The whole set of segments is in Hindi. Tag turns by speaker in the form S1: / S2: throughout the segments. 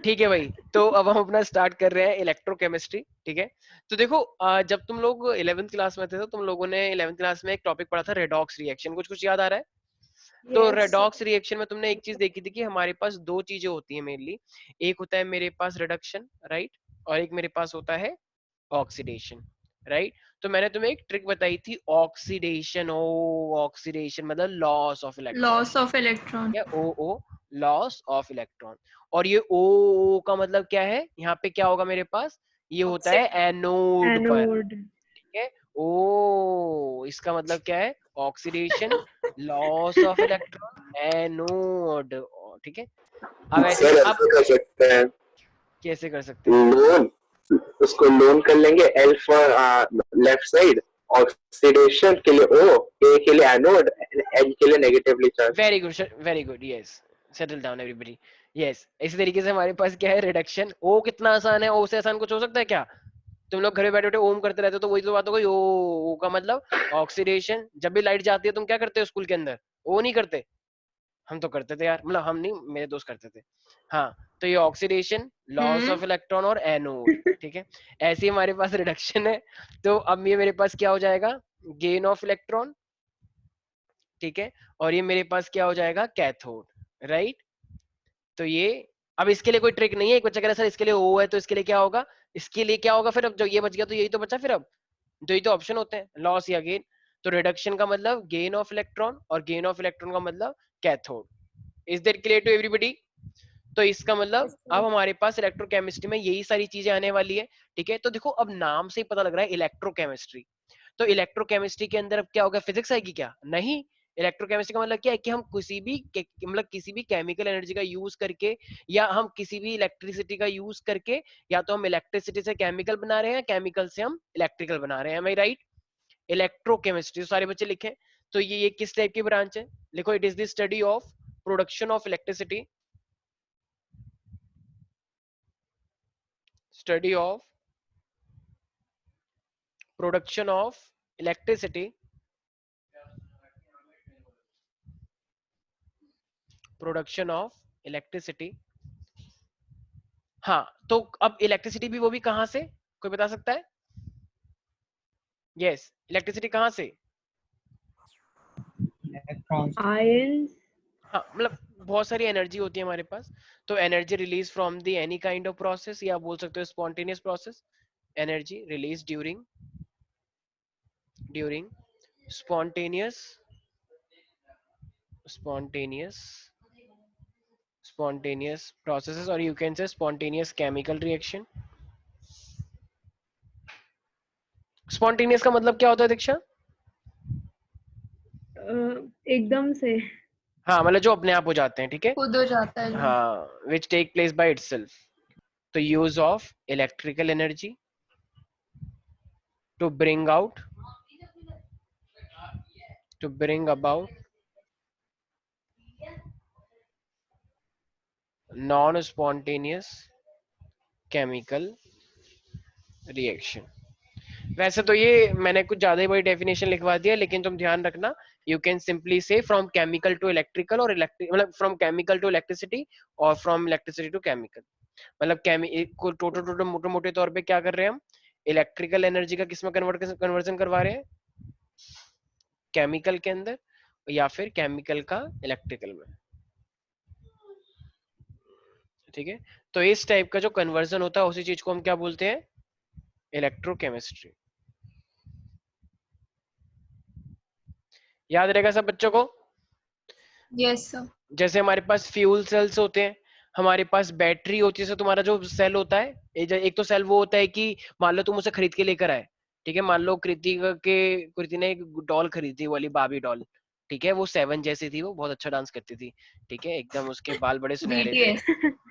S1: ठीक है भाई, तो अब हम अपना स्टार्ट कर रहे हैं इलेक्ट्रोकेमिस्ट्री। ठीक है, तो देखो जब तुम लोग 11th क्लास में थे तो तुम लोगों ने 11th क्लास में एक टॉपिक पढ़ा था रेडॉक्स रिएक्शन, कुछ कुछ याद आ रहा है? तो
S2: यस।
S1: रेडॉक्स रिएक्शन में तुमने एक चीज देखी थी कि हमारे पास दो चीजें होती है मेनली। एक होता है मेरे पास रिडक्शन, राइट, और एक मेरे पास होता है ऑक्सीडेशन, राइट। तो मैंने तुम्हें एक ट्रिक बताई थी ऑक्सीडेशन, ओ ऑक्सीडेशन मतलब loss of electron,
S2: loss of electron.
S1: या ओ लॉस ऑफ इलेक्ट्रॉन। और ये ओ का मतलब क्या है, यहाँ पे क्या होगा मेरे पास, ये होता है एनोड पर।
S2: एनोड।
S1: ठीक है, ओ इसका मतलब क्या है, oxidation, loss of electron, anode. ठीक है, अब ऐसे
S3: सर
S1: अब
S3: ऐसे कर सकते हैं,
S1: कैसे कर सकते हैं?
S3: लोन, उसको लोन कर लेंगे, L for left side, oxidation के लिए ओ, ए के लिए एनोड, एन के लिए negatively charge.
S1: Very good, very good, yes, settle down everybody. Yes, इसी तरीके से हमारे पास क्या है, रिडक्शन। ओ कितना आसान है, ओ से आसान कुछ हो सकता है क्या? तुम लोग घर में बैठे बैठे ओम करते रहते हो, तो वही तो बात हो गई, ओ का मतलब ऑक्सीडेशन। जब भी लाइट जाती है तुम क्या करते हो स्कूल के अंदर, ओ नहीं करते? हम तो करते थे यार, मतलब हम नहीं, मेरे दोस्त करते थे। हाँ, तो ये ऑक्सीडेशन, लॉस ऑफ इलेक्ट्रॉन और एनोड। ठीक है, ऐसे ही हमारे पास रिडक्शन है। तो अब ये मेरे पास क्या हो जाएगा, गेन ऑफ इलेक्ट्रॉन। ठीक है, और ये मेरे पास क्या हो जाएगा, कैथोड, राइट। तो ये, अब इसके लिए कोई ट्रिक नहीं है। एक बच्चा कह रहा है सर इसके लिए ओ है तो इसके लिए क्या होगा, इसके लिए क्या होगा फिर, अब जो ये बच गया तो यही तो बचा फिर। अब तो यही तो ऑप्शन होते हैं, लॉस या गेन। तो रिडक्शन का मतलब गेन ऑफ इलेक्ट्रॉन, और गेन ऑफ इलेक्ट्रॉन का मतलब cathode. Is that clear to everybody? तो इसका मतलब अब हमारे पास इलेक्ट्रोकेमिस्ट्री में यही सारी चीजें आने वाली है। ठीक है, तो देखो अब नाम से ही पता लग रहा है इलेक्ट्रोकेमिस्ट्री। तो इलेक्ट्रोकेमिस्ट्री के अंदर अब क्या होगा, फिजिक्स आएगी क्या? नहीं। इलेक्ट्रोकेमिस्ट्री का मतलब क्या है कि हम किसी भी मतलब किसी भी केमिकल एनर्जी का यूज करके, या हम किसी भी इलेक्ट्रिसिटी का यूज करके, या तो हम इलेक्ट्रिसिटी से केमिकल बना रहे हैं, केमिकल से हम इलेक्ट्रिकल बना रहे हैं, मैं राइट? इलेक्ट्रोकेमिस्ट्री सारे बच्चे लिखें। तो ये किस टाइप की ब्रांच है, लिखो, it is the study of production of electricity, study of production of electricity, production of electricity. हाँ, तो अब इलेक्ट्रिसिटी भी वो भी कहां से, कोई बता सकता है? यस, इलेक्ट्रिसिटी कहां से?
S2: आयंस।
S1: हाँ, मतलब बहुत सारी एनर्जी होती है हमारे पास। तो energy release from the any kind of process, या बोल सकते हो spontaneous process. Energy release during spontaneous spontaneous spontaneous processes, or you can say spontaneous chemical reaction. spontaneous का मतलब क्या होता है दीक्षा?
S2: एकदम से
S1: हाँ, मतलब जो अपने आप हो जाते हैं, ठीक है।
S2: खुद हो जाता है जो।
S1: हाँ, which take place by itself. तो use of electrical energy to bring out, to bring about non spontaneous chemical reaction. वैसे तो ये मैंने कुछ ज्यादा ही बड़ी डेफिनेशन लिखवा दिया, लेकिन तुम ध्यान रखना, यू कैन सिंपली से फ्रॉम केमिकल टू इलेक्ट्रिकल, और इलेक्ट्रिक मतलब फ्रॉम केमिकल टू इलेक्ट्रिसिटी, और फ्रॉम इलेक्ट्रिसिटी टू केमिकल। मतलब टोटल टोटल मोटे मोटे तौर पे क्या कर रहे हैं हम, इलेक्ट्रिकल एनर्जी का किसमें कन्वर्जन करवा रहे हैं, केमिकल के अंदर, या फिर केमिकल का इलेक्ट्रिकल में। ठीक है, तो इस टाइप का जो कन्वर्जन होता है उसी चीज को हम क्या बोलते हैं, इलेक्ट्रोकेमिस्ट्री। याद रहेगा सब बच्चों को?
S2: Yes sir.
S1: जैसे हमारे पास फ्यूल सेल्स होते हैं, हमारे पास बैटरी होती है, जैसे तुम्हारा जो सेल होता है, एक तो सेल वो होता है कि मान लो तुम उसे खरीद के लेकर आए। ठीक है, मान लो कृति ने एक डॉल खरीदी, वाली बाबी डॉल। ठीक है, वो 7 जैसी थी, वो बहुत अच्छा डांस करती थी। ठीक है, एकदम उसके बाल बड़े सुनहरे थे।
S2: बीटीएस।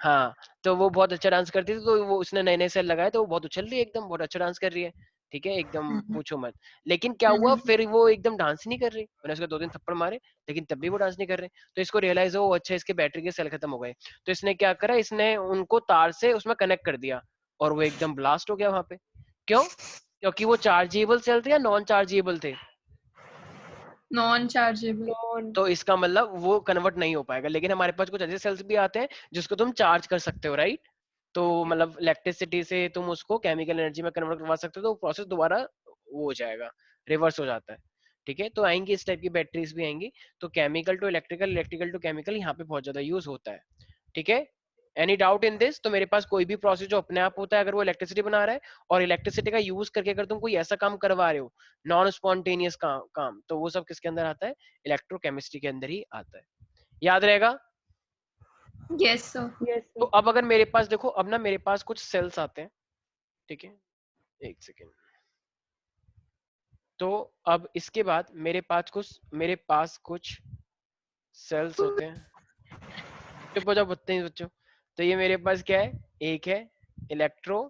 S1: हाँ, तो वो बहुत अच्छा डांस करती थी, तो वो उसने नए नए सेल लगाए, तो वो बहुत उछल रही है, एकदम बहुत अच्छा डांस कर रही है। ठीक है, एकदम पूछो मत। लेकिन क्या हुआ फिर, वो एकदम डांस ही नहीं कर रही, मैंने उसको 2 दिन थप्पड़ मारे, लेकिन तब भी वो डांस नहीं कर रहे। तो इसको रियलाइज हो, अच्छा इसके बैटरी के सेल खत्म हो गए। तो इसने क्या करा, इसने उनको तार से उसमें कनेक्ट कर दिया, और वो एकदम ब्लास्ट हो गया वहां पे। क्यों? क्योंकि वो चार्जेबल सेल थे या नॉन चार्जेबल थे?
S2: Non chargeable.
S1: तो इसका मतलब वो कन्वर्ट नहीं हो पाएगा। लेकिन हमारे पास कुछ ऐसे सेल्स भी आते हैं जिसको तुम चार्ज कर सकते हो, राइट? तो मतलब इलेक्ट्रिसिटी से तुम उसको केमिकल एनर्जी में कन्वर्ट करवा सकते हो, तो प्रोसेस दोबारा वो हो जाएगा, रिवर्स हो जाता है। ठीक है, तो आएंगी इस टाइप की बैटरीज भी आएंगी। तो chemical to electrical, electrical to chemical यहाँ पे बहुत ज्यादा यूज होता है। ठीक है, एनी डाउट इन दिस? तो मेरे पास कोई भी प्रोसेस जो अपने आप होता है, अगर वो इलेक्ट्रिसिटी बना रहा है, और इलेक्ट्रिसिटी का यूज करके अगर तुम कोई ऐसा काम करवा रहे हो, नॉन स्पॉन्टेनियस काम, तो वो सब किसके अंदर आता है? इलेक्ट्रोकेमिस्ट्री के अंदर ही आता है। याद रहेगा?
S2: Yes sir.
S1: तो अब अगर मेरे पास देखो, अब ना मेरे पास कुछ सेल्स आते हैं, ठीक है, एक सेकेंड। तो अब इसके बाद मेरे पास कुछ सेल्स होते हैं। चुप हो जाओ बदतमीज बच्चों। तो ये मेरे पास क्या है? एक है इलेक्ट्रो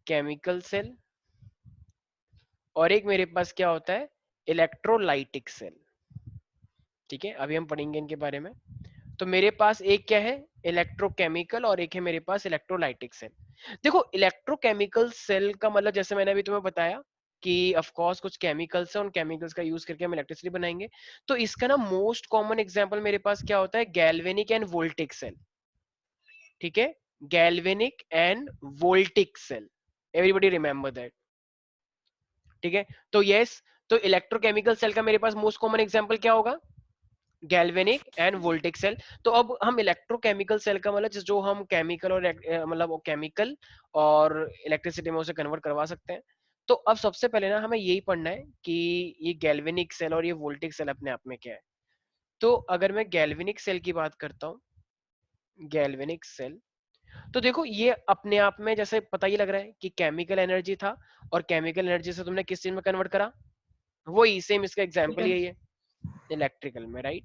S1: केमिकल सेल, और एक मेरे पास क्या होता है? Electrolytic cell. ठीक है, अभी हम पढ़ेंगे इनके बारे में। तो मेरे पास एक क्या है? इलेक्ट्रोकेमिकल, और एक है मेरे पास इलेक्ट्रोलाइटिक सेल। देखो, इलेक्ट्रोकेमिकल सेल का मतलब जैसे मैंने अभी तुम्हें बताया कि ऑफ कोर्स कुछ केमिकल्स है, उन केमिकल्स का यूज करके हम इलेक्ट्रिसिटी बनाएंगे। तो इसका ना मोस्ट कॉमन एग्जांपल मेरे पास क्या होता है? Galvanic and voltaic cell. ठीक है, galvanic and voltaic cell, everybody remember that. ठीक है, तो यस, तो इलेक्ट्रोकेमिकल सेल का मेरे पास मोस्ट कॉमन एग्जांपल क्या होगा? Galvanic and voltaic cell. तो अब हम इलेक्ट्रोकेमिकल सेल का मतलब जो हम केमिकल और मतलब केमिकल और इलेक्ट्रिसिटी में उसे कन्वर्ट करवा सकते हैं। तो अब सबसे पहले ना हमें यही पढ़ना है कि ये गैल्वेनिक सेल और ये वोल्टिक सेल अपने आप में क्या है। तो अगर मैं गैल्वेनिक सेल की बात करता हूँ, गैल्वेनिक सेल, तो देखो ये अपने आप में जैसे पता ही लग रहा है कि केमिकल एनर्जी था, और केमिकल एनर्जी से तुमने किस चीज में कन्वर्ट करा? वही सेम, इसका एग्जाम्पल यही है, इलेक्ट्रिकल में, राइट?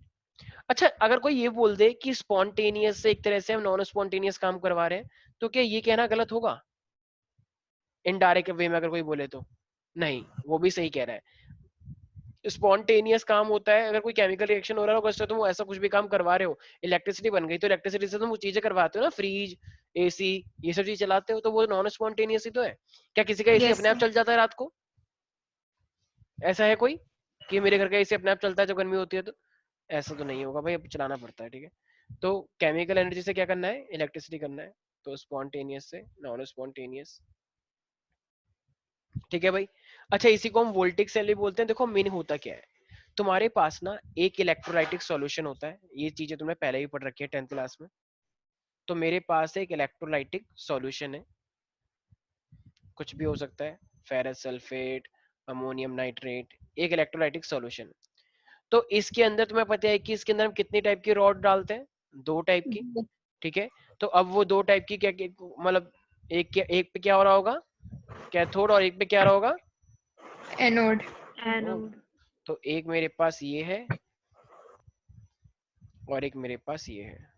S1: अच्छा, अगर कोई ये बोल दे कि स्पॉन्टेनियस से एक तरह से हम नॉन स्पॉन्टेनियस काम करवा रहे हैं, तो क्या ये कहना गलत होगा? इनडायरेक्ट वे में अगर कोई बोले तो नहीं, वो भी सही कह रहा है। स्पॉन्टेनियस काम होता है अगर कोई केमिकल रिएक्शन हो रहा है, उससे तुम ऐसा कुछ भी काम करवा रहे हो, इलेक्ट्रिसिटी बन गई, तो इलेक्ट्रिसिटी से तुम वो चीजें करवाते हो ना, फ्रिज, एसी, ये सब चीज चलाते हो, तो वो नॉन स्पॉन्टेनियस ही तो है। क्या किसी का एसी
S2: यस
S1: अपने आप
S2: सर।
S1: चल जाता है रात को? ऐसा है कोई कि मेरे घर का एसी अपने आप चलता है जब गर्मी होती है? तो ऐसा तो नहीं होगा भाई, अब चलाना पड़ता है। ठीक है, तो केमिकल एनर्जी से क्या करना है? इलेक्ट्रिसिटी करना है। तो स्पॉन्टेनियस से नॉन स्पॉन्टेनियस। ठीक है भाई। अच्छा, इसी को हम वोल्टिक सेल भी बोलते हैं। देखो मेन होता क्या है, तुम्हारे पास ना एक इलेक्ट्रोलाइटिक सॉल्यूशन होता है, ये चीजें तुमने पहले ही पढ़ रखी है 10th क्लास में। तो मेरे पास एक इलेक्ट्रोलाइटिक सॉल्यूशन है, कुछ भी हो सकता है, फेरस सल्फेट, अमोनियम नाइट्रेट, एक इलेक्ट्रोलाइटिक सॉल्यूशन। तो इसके अंदर तुम्हें पता है कि इसके अंदर हम कितनी टाइप की रॉड डालते हैं? 2 टाइप की। ठीक है, तो अब वो 2 टाइप की क्या मतलब, एक पे क्या हो रहा होगा? कैथोड, और एक पे क्या रहा होगा?
S2: एनोड।
S1: एनोड। तो एक मेरे पास ये है, और एक मेरे पास ये है।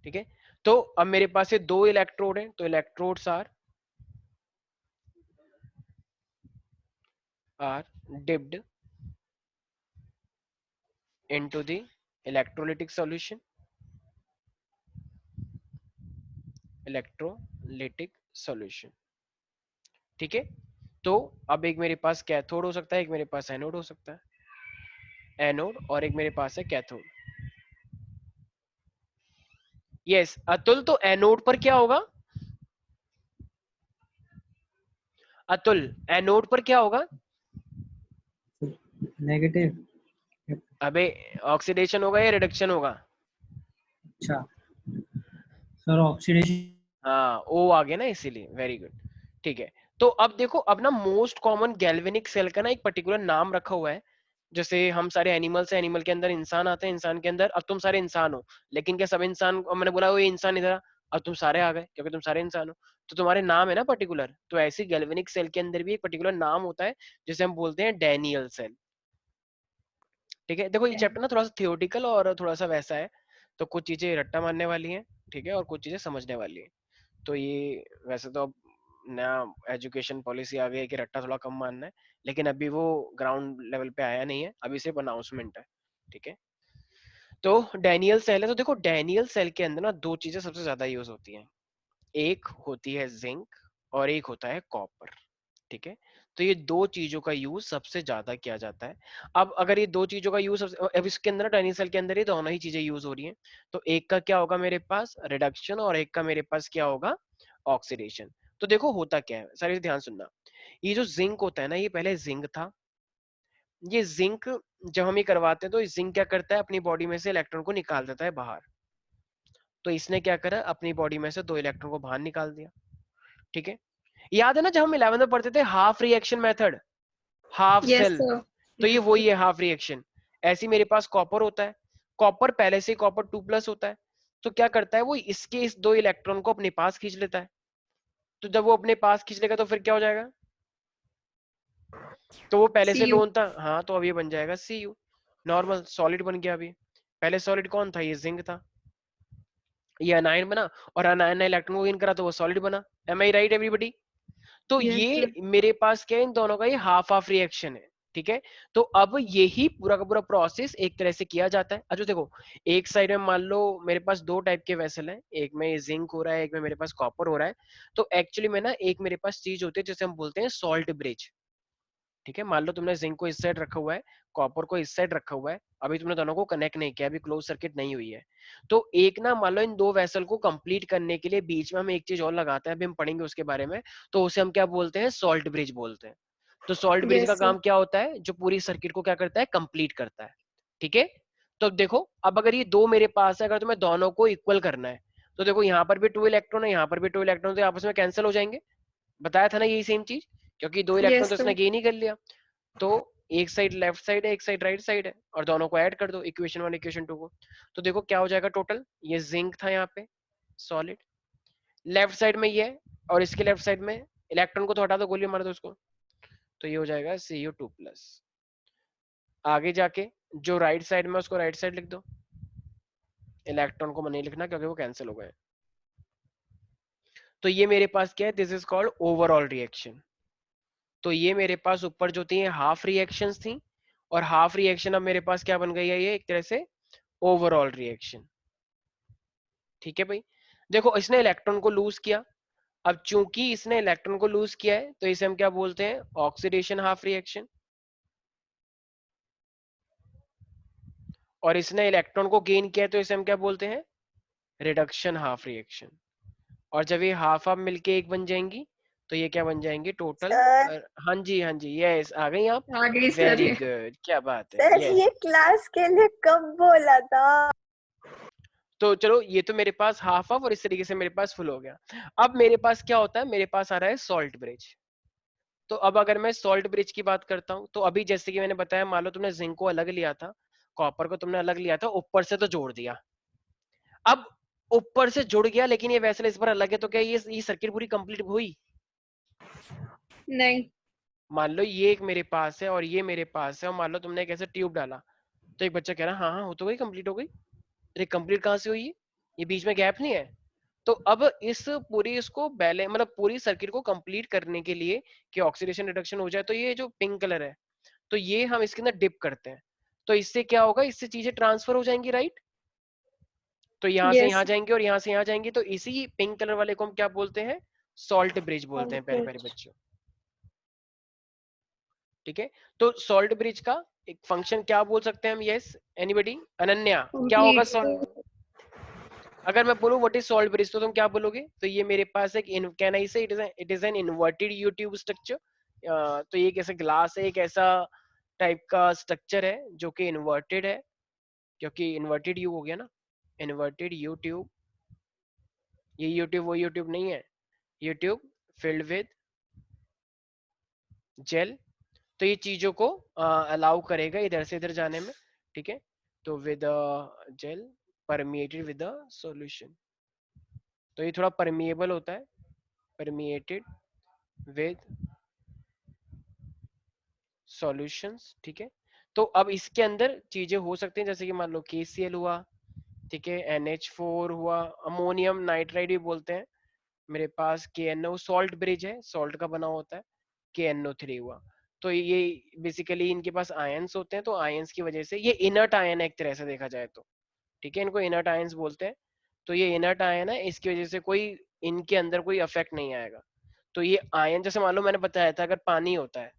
S1: ठीक है, तो अब मेरे पास ये 2 इलेक्ट्रोड हैं, तो electrodes are dipped into the electrolytic solution, electrolytic solution. ठीक है, तो अब एक मेरे पास कैथोड हो सकता है, एक मेरे पास एनोड हो सकता है, एनोड, और एक मेरे पास है कैथोड। यस अतुल, तो एनोड पर क्या होगा? अतुल, एनोड पर क्या होगा?
S4: नेगेटिव।
S1: अबे ऑक्सीडेशन होगा या रिडक्शन होगा?
S4: अच्छा सर, ऑक्सीडेशन।
S1: हाँ, ओ आ गया ना, इसीलिए। Very good. ठीक है, तो अब देखो, अब ना मोस्ट कॉमन गैल्वेनिक सेल का ना एक पर्टिकुलर नाम रखा हुआ है। जैसे हम सारे एनिमल्स हैं, एनिमल के अंदर इंसान आते हैं, इंसान के अंदर अब तुम सारे इंसान हो, लेकिन क्या सब इंसान, मैंने बोला वो ये इंसान इधर आ, अब तुम सारे आ गए क्योंकि तुम सारे इंसान हो, तो तुम्हारे नाम है ना पर्टिकुलर। तो ऐसे गैल्वेनिक सेल के अंदर भी एक पर्टिकुलर नाम होता है, जिसे हम बोलते हैं डैनियल सेल। ठीक है, देखो ये चैप्टर ना थोड़ा सा थियोटिकल और थोड़ा सा वैसा है, तो कुछ चीजें रट्टा मारने वाली हैं, ठीक है, और कुछ चीजें समझने वाली है। तो ये वैसे तो अब नया एजुकेशन पॉलिसी आ गई है कि रट्टा थोड़ा कम मानना है, लेकिन अभी वो ग्राउंड लेवल पे आया नहीं है, अभी सिर्फ अनाउंसमेंट है। ठीक है, तो डैनियल सेल है, तो देखो डैनियल सेल के अंदर ना 2 चीजें सबसे ज्यादा यूज होती हैं, एक होती है जिंक और एक होता है कॉपर। ठीक है, तो ये दो चीजों का यूज सबसे ज्यादा किया जाता है। अब अगर ये दो चीजों का यूज अब इसके अंदर टाइनी सेल के अंदर ही दोनों ही चीजें यूज हो रही हैं, तो एक का क्या होगा मेरे पास रिडक्शन और एक का मेरे पास क्या होगा ऑक्सीडेशन। तो देखो होता क्या है, सारे ध्यान सुनना। ये जो जिंक होता है ना, ये पहले जिंक था। ये जिंक जब हम ये करवाते हैं तो जिंक क्या करता है, अपनी बॉडी में से इलेक्ट्रॉन को निकाल देता है बाहर। तो इसने क्या करा, अपनी बॉडी में से 2 इलेक्ट्रॉन को बाहर निकाल दिया। ठीक है, याद है ना जब हम 11th में पढ़ते थे half reaction method, half
S2: Yes,
S1: cell,
S2: sir.
S1: तो ये वही है हाफ रिएक्शन। ऐसे ही मेरे पास कॉपर होता है, कॉपर पहले से कॉपर 2+ होता है, तो क्या करता है वो इसके इस 2 इलेक्ट्रॉन को अपने पास खींच लेता है। तो जब वो अपने पास खींच लेगा तो फिर क्या हो जाएगा, तो वो पहले से
S2: See you.
S1: लोन था, हाँ तो अब ये बन जाएगा Cu, नॉर्मल सॉलिड बन गया। अभी पहले सॉलिड कौन था, ये जिंक था, ये अनायन बना, और अनायन ने इलेक्ट्रॉन को गेन करा तो वो सॉलिड बना। एम आई राइट एवरीबॉडी? तो
S2: Yes,
S1: ये
S2: sir.
S1: मेरे पास क्या है, इन दोनों का ये हाफ हाफ रिएक्शन है। ठीक है, तो अब यही पूरा का पूरा प्रोसेस एक तरह से किया जाता है। अच्छा देखो, एक साइड में मान लो मेरे पास 2 टाइप के वेसल हैं, एक में जिंक हो रहा है, एक में मेरे पास कॉपर हो रहा है। तो एक्चुअली में ना एक मेरे पास चीज होती है जिसे हम बोलते हैं सॉल्ट ब्रिज। ठीक है, मान लो तुमने जिंक को इस साइड रखा हुआ है, कॉपर को इस साइड रखा हुआ है, अभी तुमने दोनों को कनेक्ट नहीं किया, अभी क्लोज सर्किट नहीं हुई है। तो एक ना मान लो इन 2 वेसल को कंप्लीट करने के लिए बीच में हम एक चीज और लगाते हैं, अभी हम पढ़ेंगे उसके बारे में। तो उसे हम क्या बोलते हैं, सॉल्ट ब्रिज बोलते हैं। तो सॉल्ट ब्रिज का
S2: Yes, sir.
S1: काम क्या होता है, जो पूरी सर्किट को क्या करता है, कंप्लीट करता है। ठीक है, तो अब देखो, अब अगर ये 2 मेरे पास है, अगर तुम्हें दोनों को इक्वल करना है, तो देखो यहाँ पर भी 2 इलेक्ट्रॉन है, यहाँ पर भी 2 इलेक्ट्रॉन, तो आपस में कैंसिल हो जाएंगे। बताया था ना यही सेम चीज, क्योंकि 2 इलेक्ट्रॉन
S2: Yes,
S1: तो इसने
S2: sir.
S1: गेन ही कर लिया। तो एक साइड लेफ्ट साइड है, एक साइड राइट साइड है, और दोनों को ऐड कर दो इक्वेशन 1 इक्वेशन 2 को। तो देखो क्या हो जाएगा टोटल, ये जिंक था यहाँ पे सॉलिड, लेफ्ट साइड में ये है, और इसके लेफ्ट साइड में इलेक्ट्रॉन को तो हटा दो, गोली मार दो उसको, तो ये हो जाएगा Cu2+। आगे जाके जो राइट साइड में उसको राइट साइड लिख दो, इलेक्ट्रॉन को नहीं लिखना क्योंकि वो कैंसिल हो गए। तो ये मेरे पास क्या है, this is called overall reaction. तो ये मेरे पास ऊपर जो थी हाफ रिएक्शंस थी, और हाफ रिएक्शन अब मेरे पास क्या बन गई है, ये एक तरह से ओवरऑल रिएक्शन। ठीक है भाई, देखो इसने इलेक्ट्रॉन को लूज किया। अब चूंकि इसने इलेक्ट्रॉन को लूज किया है तो इसे हम क्या बोलते हैं, ऑक्सीडेशन हाफ रिएक्शन। और इसने इलेक्ट्रॉन को गेन किया है तो इसे हम क्या बोलते हैं, रिडक्शन हाफ रिएक्शन। और जब ये हाफ हाफ मिलके एक बन जाएंगी तो ये क्या बन जाएंगी टोटल।
S5: सर
S1: हाँ जी हाँ जी, यस आ गई आप,
S2: आ गई सर
S1: वेरी
S2: ये.
S1: गुड, क्या बात है,
S5: सर
S1: यस।
S5: ये क्लास के लिए कब बोला था?
S1: तो चलो ये तो मेरे पास हाफ हाफ और इस तरीके से मेरे पास फुल हो गया। अब मेरे पास क्या होता है, मेरे पास आ रहा है सॉल्ट ब्रिज। तो अब अगर मैं सॉल्ट ब्रिज की बात करता हूँ, तो अभी जैसे कि मैंने बताया, मान लो तुमने जिंक को अलग लिया था, कॉपर को तुमने अलग लिया था, ऊपर से तो जोड़ दिया। अब ऊपर से जुड़ गया, लेकिन ये वैसे इस पर अलग है, तो क्या ये सर्किट पूरी कंप्लीट हुई?
S2: नहीं.
S1: मान लो ये एक मेरे पास है और ये मेरे पास है, और मान लो तुमने एक ऐसे ट्यूब डाला, तो एक बच्चा कह रहा हाँ हाँ हो तो गई, कंप्लीट हो गई। अरे कंप्लीट कहाँ से हुई, ये बीच में गैप नहीं है। तो अब इस पूरी इसको बैलेंस मतलब पूरी सर्किट को कंप्लीट करने के लिए कि ऑक्सीडेशन रिडक्शन हो जाए, तो ये जो पिंक कलर है, तो ये हम इसके अंदर डिप करते हैं। तो इससे क्या होगा, इससे चीजें ट्रांसफर हो जाएंगी, राइट। तो यहाँ से यहाँ
S2: Yes.
S1: जाएंगे और यहाँ से यहाँ जाएंगी, तो इसी पिंक कलर वाले को हम क्या बोलते हैं, सॉल्ट ब्रिज बोलते हैं प्यारे प्यारे बच्चों। ठीक है, तो सॉल्ट ब्रिज का एक फंक्शन क्या बोल सकते हैं हम, यस एनीबॉडी, अनन्या क्या होगा
S2: Complete.
S1: अगर मैं बोलूं व्हाट इज सॉल्ट ब्रिज, तो तुम क्या बोलोगे? तो ये मेरे पास एक कैन आई से it is an inverted you tube structure. तो ये एक ऐसा ग्लास है, एक ऐसा टाइप का स्ट्रक्चर है जो कि इन्वर्टेड है, क्योंकि इन्वर्टेड यू हो गया ना, इन्वर्टेड यू ट्यूब। ये यूट्यूब वो यूट्यूब नहीं है, यूट्यूब फिल्ड विद जेल। तो ये चीजों को अलाउ करेगा इधर से इधर जाने में। ठीक है, तो with gel permeated with solution, तो ये थोड़ा परमिएबल होता है, परमिएटेड विद सॉल्यूशंस। ठीक है, तो अब इसके अंदर चीजें हो सकती हैं, जैसे कि मान लो KCl हुआ, ठीक है, NH4 हुआ, अमोनियम नाइट्राइड भी बोलते हैं, मेरे पास KNO सॉल्ट ब्रिज है, सॉल्ट का बना होता है, KNO3 हुआ। तो ये बेसिकली इनके पास आयंस होते हैं, तो आयंस की वजह से ये इनर्ट आयन है एक तरह से देखा जाए तो। ठीक है, इनको इनर्ट आयंस बोलते हैं। तो ये इनर्ट आयन है, इसकी वजह से कोई इनके अंदर कोई अफेक्ट नहीं आएगा। तो ये आयन, जैसे मान लो मैंने बताया था, अगर पानी होता है,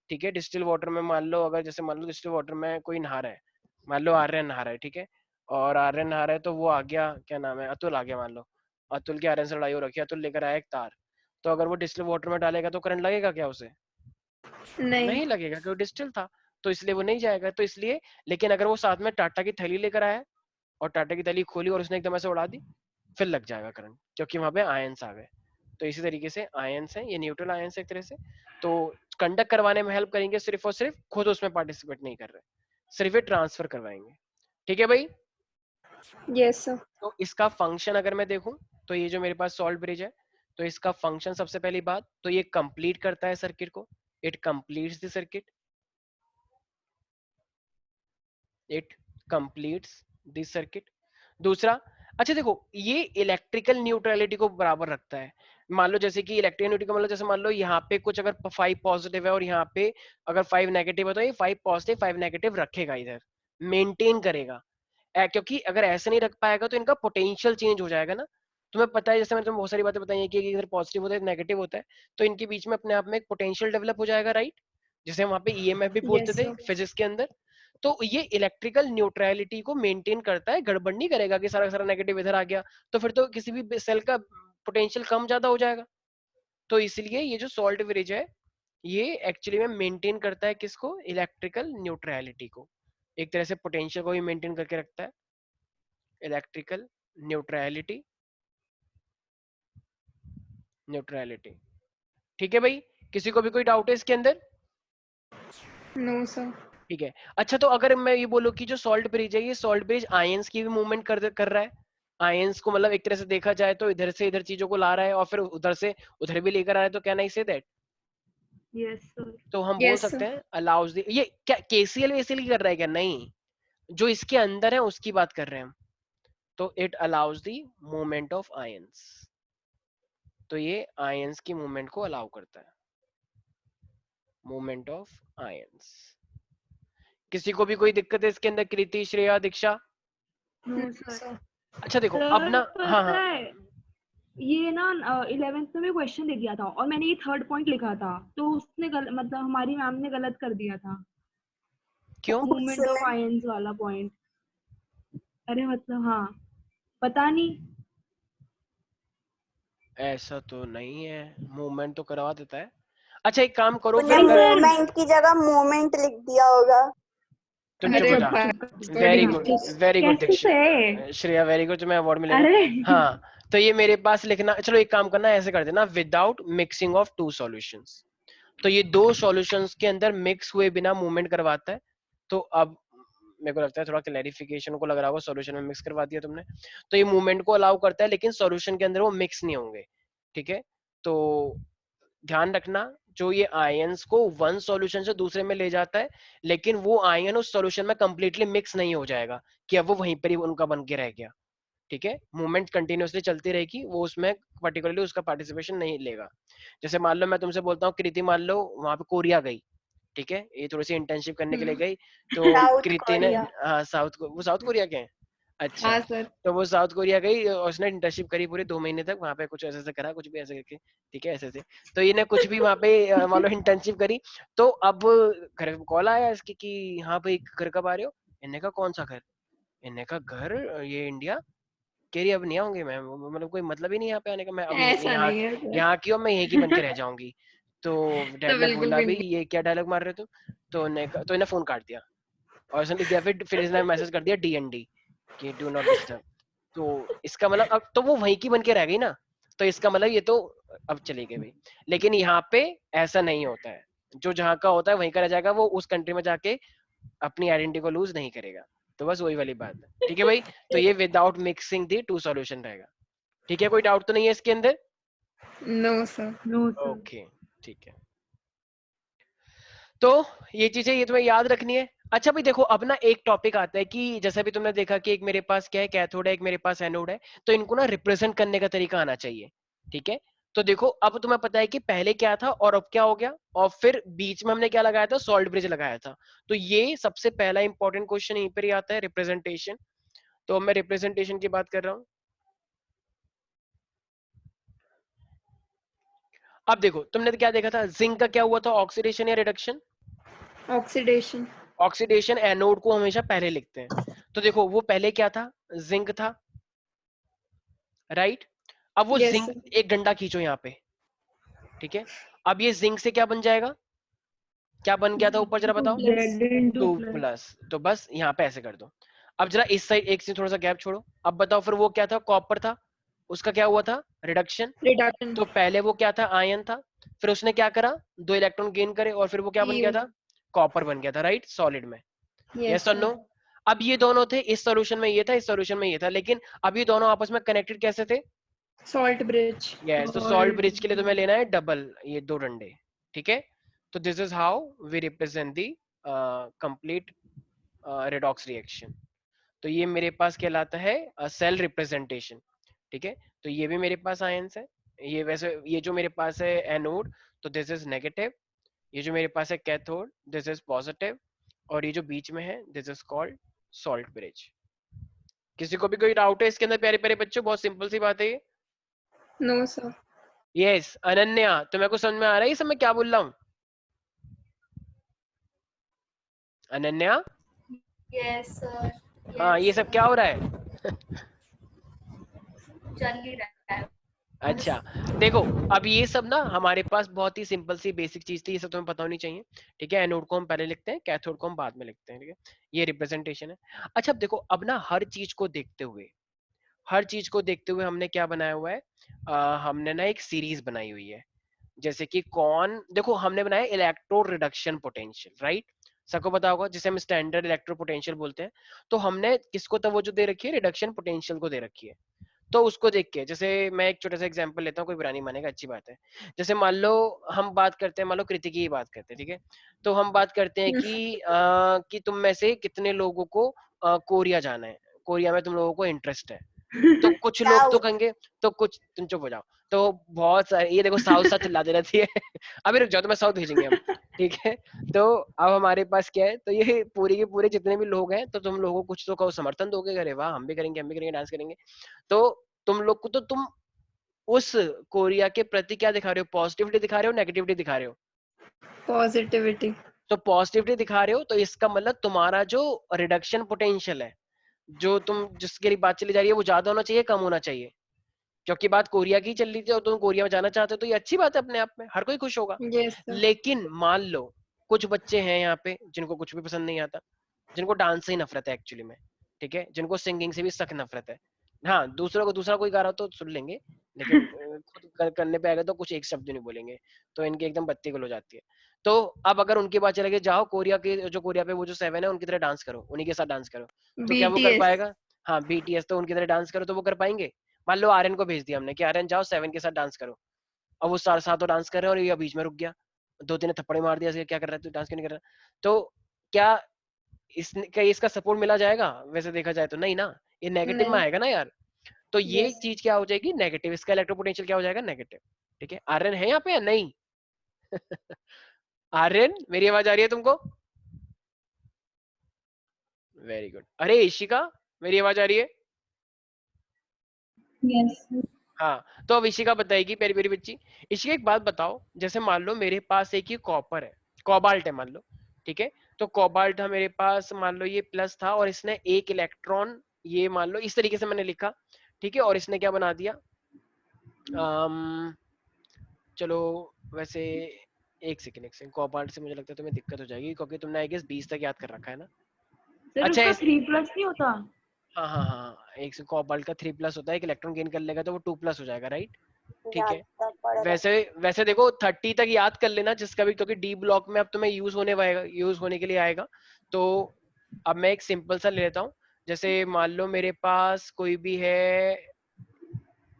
S1: ठीक है, डिस्टिल वाटर में मान लो, अगर जैसे मान लो डिस्टिल वाटर में कोई नहा रहा है, मान लो आर्यन नहा रहा है, ठीक है, और आर्यन नहा रहा है, तो वो आ गया, क्या नाम है, अतुल आ गया, मान लो अतुल की आर्यन से लड़ाई हो रखी है, अतुल लेकर आया एक तार, तो अगर वो डिस्टिल वाटर में डालेगा तो करंट लगेगा क्या उसे? नहीं लगेगा, क्योंकि डिस्टिल था, तो इसलिए वो नहीं जाएगा, तो इसलिए। लेकिन अगर वो साथ में टाटा की थैली लेकर आया और टाटा की थैली खोली और उसने एकदम ऐसे उड़ा दी, फिर लग जाएगा करंट, क्योंकि वहां पे आयंस आ गए। तो इसी तरीके से आयंस है, ये न्यूट्रल आयंस है एक तरह से, तो कंडक्ट करवाने में हेल्प करेंगे सिर्फ और सिर्फ, खुद उसमें पार्टिसिपेट नहीं कर रहे, सिर्फ ये ट्रांसफर करवाएंगे। ठीक है भाई?
S2: Yes sir.
S1: तो इसका फंक्शन अगर मैं देखूं, तो ये जो मेरे पास सॉल्ट ब्रिज है, तो इसका फंक्शन सबसे पहली बात तो ये कंप्लीट करता है सर्किट को, it completes the circuit, it completes the circuit. दूसरा, अच्छा देखो, ये इलेक्ट्रिकल न्यूट्रलिटी को बराबर रखता है। मान लो जैसे कि इलेक्ट्रिकल न्यूट्रलिटी का मतलब, जैसे मान लो यहाँ पे कुछ अगर 5 पॉजिटिव है और यहाँ पे अगर 5 नेगेटिव है, तो ये 5 पॉजिटिव 5 नेगेटिव रखेगा, इधर मेंटेन करेगा। क्योंकि अगर ऐसे नहीं रख पाएगा तो इनका पोटेंशियल चेंज हो जाएगा ना। तुम्हें पता है, जैसे मैंने तुम्हें बहुत सारी बातें बताई है कि इधर पॉजिटिव होता है, नेगेटिव होता है, तो इनके बीच में अपने आप में एक पोटेंशियल डेवलप हो जाएगा, राइट? जैसे वहां पे ईएमएफ भी बोलते
S2: यस
S1: थे
S2: सर।
S1: फिजिक्स के अंदर। तो ये इलेक्ट्रिकल न्यूट्रलिटी को मेंटेन करता है, गड़बड़ नहीं करेगा कि सारा सारा नेगेटिव इधर आ गया, तो फिर तो किसी भी सेल का पोटेंशियल कम ज्यादा हो जाएगा। तो इसलिए ये जो सॉल्ट ब्रिज है, ये एक्चुअली में मेंटेन करता है किसको? इलेक्ट्रिकल न्यूट्रलिटी को, एक तरह से पोटेंशियल को भी मेंटेन करके रखता है, इलेक्ट्रिकल न्यूट्रलिटी, न्यूट्रलिटी। ठीक है भाई, किसी को भी कोई डाउट है इसके अंदर?
S2: No sir.
S1: ठीक है। अच्छा, तो अगर मैं ये बोलूं कि जो सॉल्ट ब्रिज है, ये सॉल्ट ब्रिज आयंस की भी मूवमेंट कर रहा है, आयंस को मतलब एक तरह से देखा जाए तो इधर से इधर चीजों को ला रहा है और फिर उधर से उधर भी लेकर आ रहा है, तो क्या नहीं से दैट?
S5: Yes sir.
S1: तो हम बोल
S2: यस
S1: सकते
S2: सर।
S1: हैं अलाउज द, ये क्या केसीएल वेसीएल की कर रहा है क्या? नहीं, जो इसके अंदर है उसकी बात कर रहे हैं हम। तो it allows the movement of ions, तो ये आयंस की मूवमेंट को अलाउ करता है, मूवमेंट ऑफ आयंस। किसी को भी कोई दिक्कत है इसके अंदर? कृति, श्रेया, दीक्षा?
S5: No sir.
S1: अच्छा देखो, अब
S6: सर
S1: ना, हाँ
S6: पता
S1: हाँ,
S6: है ये ना 11th में भी क्वेश्चन दे दिया था और मैंने ये 3rd पॉइंट लिखा था तो उसने मतलब हमारी मैम ने गलत कर दिया था
S1: क्यों?
S6: मूवमेंट ऑफ आयंस वाला पॉइंट। अरे मतलब हाँ पता नहीं।
S1: ऐसा तो नहीं है, मूवमेंट तो करवा देता है। अच्छा एक काम करो
S5: उन्हें
S1: फिर, अगर
S5: मूवमेंट की जगह मोमेंट लिख दिया होगा।
S1: तुम चुप
S2: अरे
S1: हो जा। Very
S2: according
S1: good,
S2: to
S1: very good
S6: कैसे से
S1: दीक्षा, श्रेया वेरी गुड, तुम्हें अवार्ड मिलेगा।
S6: अरे
S1: हाँ, तो ये मेरे पास लिखना, चलो एक काम करना, ऐसे कर देना, without mixing of two solutions. तो ये दो सॉल्यूशंस के अंदर मिक्स हुए बिना मूवमेंट करवाता है। तो अब मेरे को लगता है थोड़ा क्लैरिफिकेशन को लग रहा होगा, सॉल्यूशन में मिक्स करवा दिया तुमने, तो ये मूवमेंट को अलाउ करता है, लेकिन सॉल्यूशन के अंदर वो मिक्स नहीं होंगे। ठीक है, तो ध्यान रखना, जो ये आयंस को वन सॉल्यूशन से दूसरे में ले जाता है, लेकिन वो आयन उस सॉल्यूशन में कंप्लीटली मिक्स नहीं हो जाएगा कि अब वो वहीं पर ही उनका बन के रह गया। ठीक है, मूवमेंट कंटिन्यूअसली चलती रहेगी, वो उसमें पर्टिकुलरली उसका पार्टिसिपेशन नहीं लेगा। जैसे मान लो मैं तुमसे बोलता हूँ कृति, मान लो वहां पे कोरिया गई, ठीक है, ये थोड़ी सी इंटर्नशिप करने के लिए गई, तो
S5: साउथ
S1: कृति ने,
S5: कोरिया।
S1: हाँ साउथ, वो साउथ कोरिया के हैं? अच्छा,
S2: हाँ सर।
S1: तो वो साउथ कोरिया गई और उसने इंटर्नशिप करी पूरे 2 महीने तक वहां पे, कुछ ऐसे ऐसे करा, कुछ भी ऐसे करके, ठीक है, ऐसे ऐसे। तो इन्हें कुछ भी वहां पे मान लो इंटर्नशिप करी, तो अब घर कॉल आया इसकी कि हाँ भाई घर कब आ रहे हो? इन्हें का कौन सा घर? इन्हें का घर ये इंडिया, कह रही अब नहीं आऊंगी मैं, मतलब कोई मतलब ही नहीं यहाँ पे आने का, मैं अब
S2: ऐसा
S1: यहाँ
S2: नहीं है सर।
S1: यहाँ की हूँ, मैं यहीं की बन के रह जाऊंगी। तो डैड
S2: तो
S1: ने
S2: बिल्कुल
S1: बोला
S2: भी
S1: भी
S2: नहीं।
S1: ये क्या डायलॉग मार रहे हो तुम? तो इन्हें फोन काट दिया और इसने लिख दिया, फिर इसने मैसेज कर दिया DND कि डू नॉट डिस्टर्ब। तो इसका मतलब अब तो वो वहीं की बन के रह गई ना, तो इसका मतलब ये तो अब चली गई भाई। लेकिन यहाँ पे ऐसा नहीं होता है, जो जहाँ का होता है वहीं का रह जाएगा, वो उस कंट्री में जाके अपनी आइडेंटिटी को लूज नहीं करेगा। तो बस वही वाली बात है, ठीक है भाई? तो ये without mixing the two solution रहेगा। ठीक है, कोई डाउट तो नहीं है इसके अंदर?
S2: No sir.
S6: No sir.
S1: Okay, ठीक है। तो ये चीजें ये तुम्हें याद रखनी है। अच्छा भाई देखो, अब ना एक टॉपिक आता है कि जैसे भी तुमने देखा कि एक मेरे पास क्या है, कैथोड है, एक मेरे पास एनोड है, तो इनको ना रिप्रेजेंट करने का तरीका आना चाहिए। ठीक है, तो देखो अब तुम्हें पता है कि पहले क्या था और अब क्या हो गया, और फिर बीच में हमने क्या लगाया था, सॉल्ट ब्रिज लगाया था। तो ये सबसे पहला इंपॉर्टेंट क्वेश्चन यहीं पर ही आता है, रिप्रेजेंटेशन। तो अब मैं रिप्रेजेंटेशन की बात कर रहा हूँ। अब देखो तुमने क्या देखा था, जिंक का क्या हुआ था, ऑक्सीडेशन या रिडक्शन?
S2: ऑक्सीडेशन।
S1: ऑक्सीडेशन, एनोड को हमेशा पहले लिखते हैं। तो देखो वो पहले क्या था, जिंक था, राइट? अब वो
S2: यस
S1: जिंक,
S2: सर।
S1: एक डंडा खींचो यहाँ पे, ठीक है? अब ये जिंक से क्या बन जाएगा, क्या बन गया था ऊपर, जरा बताओ?
S6: Z
S1: 2 plus. तो बस यहाँ पे ऐसे कर दो। अब जरा इस साइड एक से थोड़ा सा गैप छोड़ो, अब बताओ फिर वो क्या था, कॉपर था, उसका क्या हुआ था, रिडक्शन।
S2: रिडक्शन।
S1: तो पहले वो क्या था, आयन था, फिर उसने क्या करा, 2 इलेक्ट्रॉन गेन करे, और फिर वो क्या बन गया था, कॉपर बन गया था, राइट, सॉलिड में।
S2: यस
S1: यस और नो? अब ये दोनों थे, इस सॉल्यूशन में ये था, इस सॉल्यूशन में ये था, लेकिन अब ये दोनों आपस में कनेक्टेड कैसे थे?
S2: Salt bridge.
S1: यस, तो सॉल्ट ब्रिज के लिए तुम्हें लेना है डबल, ये 2 डंडे, ठीक है? तो this is how we represent the complete redox reaction. तो ये मेरे पास कहलाता है सेल रिप्रेजेंटेशन, ठीक है? तो ये भी मेरे पास आयंस है, ये वैसे ये जो मेरे पास है एनोड, तो दिस इज नेगेटिव, ये जो मेरे पास है कैथोड, दिस इज पॉजिटिव, और ये जो बीच में है this is called salt bridge. किसी को भी कोई डाउट है इसके अंदर प्यारे प्यारे बच्चों? बहुत सिंपल सी बात है ये।
S2: No sir.
S1: यस अनन्या, तुम्हें कुछ समझ में आ रहा है ये सब मैं क्या बोल रहा हूँ? Ananya,
S7: yes sir.
S1: हाँ ये सब क्या हो रहा है?
S7: चल ही रहा है।
S1: अच्छा देखो, अब ये सब ना हमारे पास बहुत ही सिंपल सी बेसिक चीज थी, ये सब तुम्हें पता होनी चाहिए, ठीक है? एनोड को हम पहले लिखते हैं, कैथोड को हम बाद में लिखते हैं, ठीक है? ये रिप्रेजेंटेशन है। अच्छा अब देखो, अब ना हर चीज को देखते हुए, हर चीज को देखते हुए हमने क्या बनाया हुआ है, हमने ना एक सीरीज बनाई हुई है। जैसे कि कौन, देखो हमने बनाया इलेक्ट्रो रिडक्शन पोटेंशियल, राइट? सबको पता होगा, जिसे हम स्टैंडर्ड इलेक्ट्रो पोटेंशियल बोलते हैं। तो हमने किसको तवज्जो दे रखी है, रिडक्शन पोटेंशियल को दे रखी है। तो उसको देख के, जैसे मैं एक छोटा सा एग्जांपल लेता हूँ, कोई बुरा नहीं मानेगा, अच्छी बात है। जैसे मान लो हम बात करते हैं, मान लो कृति की ही बात करते हैं, ठीक है? तो हम बात करते हैं कि तुम में से कितने लोगों को कोरिया जाना है, कोरिया में तुम लोगों को इंटरेस्ट है। तो कुछ लोग तो कहेंगे, तो कुछ, तुम चुप हो जाओ। तो बहुत सारे, ये देखो साउथ साथ चिल्लाते रहती है अभी रुक जाओ, तो मैं साउथ भेजेंगे हम, ठीक है? तो अब हमारे पास क्या है, तो ये पूरे के पूरे जितने भी लोग हैं, तो तुम लोगों को कुछ तो कहो समर्थन दोगे, अरे वाह हम भी करेंगे, हम भी करेंगे, डांस करेंगे। तो तुम लोग को, तो तुम उस कोरिया के प्रति क्या दिखा रहे हो, पॉजिटिविटी दिखा रहे हो, नेगेटिविटी दिखा रहे हो?
S2: पॉजिटिविटी।
S1: तो पॉजिटिविटी दिखा रहे हो, तो इसका मतलब तुम्हारा जो रिडक्शन पोटेंशियल है, जो तुम जिसके लिए बात चली जा रही है, वो ज्यादा होना चाहिए, कम होना चाहिए? क्योंकि बात कोरिया की चल रही थी और तुम कोरिया में जाना चाहते हो, तो ये अच्छी बात है अपने आप में, हर कोई खुश होगा।
S2: Yes sir.
S1: लेकिन मान लो कुछ बच्चे हैं यहाँ पे जिनको कुछ भी पसंद नहीं आता, जिनको डांस से ही नफरत है एक्चुअली में, ठीक है? जिनको सिंगिंग से भी सख्त नफरत है। हाँ, दूसरा कोई गा रहा हो तो सुन लेंगे, लेकिन खुद करने पे आएगा तो कुछ एक शब्द नहीं बोलेंगे, तो इनकी एकदम बत्ती गुल हो जाती है। तो अब अगर उनकी बात चले गई, जाओ कोरिया के, जो कोरिया पे वो जो 7 है उनकी तरह डांस करो, उन्हीं के साथ डांस करो, तो क्या वो कर
S2: BTS।
S1: पाएगा? हाँ BTS, तो उनकी तरह डांस करो, तो वो कर पाएंगे? मान लो आर्यन को भेज दिया हमने कि आर्यन जाओ 7 के साथ डांस करो, अब वो सातों डांस कर रहे हैं और ये बीच में रुक गया, 2-3 थप्पड़े मार दिया, क्या कर रहा है तू, डांस क्यों नहीं कर रहा? तो क्या इसका सपोर्ट मिला जाएगा? वैसे देखा जाए तो नहीं ना, ये नेगेटिव में
S2: नहीं।
S1: आएगा ना यार। तो ये
S2: यस।
S1: चीज क्या हो जाएगी, नेगेटिव, इसका इलेक्ट्रोपोटेंशियल क्या हो जाएगा, नेगेटिव, ठीक है? आर्यन है यहाँ पे या नहीं? आर्यन, मेरी आवाज आ रही है तुमको? Very good. अरे इशिका, मेरी आवाज आ रही है?
S7: यस
S1: हाँ, तो अब इशिका बताएगी, प्यारी प्यारी बच्ची। इशिका एक बात बताओ, जैसे मान लो मेरे पास एक ये कॉपर है, कोबाल्ट है मान लो, ठीक है? तो कोबाल्ट था मेरे पास, मान लो ये प्लस था, और इसने एक इलेक्ट्रॉन, ये मान लो इस तरीके से मैंने लिखा, ठीक है? और इसने क्या बना दिया, चलो वैसे एक सेकंड, कोबाल्ट से मुझे लगता है तुम्हें दिक्कत हो जाएगी, क्योंकि तुमने आई गेस 20 तक याद कर रखा है ना?
S6: सर
S1: अच्छा
S6: उसका
S1: इस,
S6: 3 प्लस नहीं होता?
S1: हाँ हाँ हाँ, एक कोबाल्ट का 3 प्लस होता है, एक इलेक्ट्रॉन गेन कर लेगा तो वो 2 प्लस हो जाएगा, राइट? ठीक है। वैसे वैसे देखो 30 तक याद कर लेना जिसका भी, क्योंकि डी ब्लॉक में अब तुम्हें यूज होने के लिए आएगा। तो अब मैं एक सिंपल सा ले लेता हूँ, जैसे मान लो मेरे पास कोई भी है,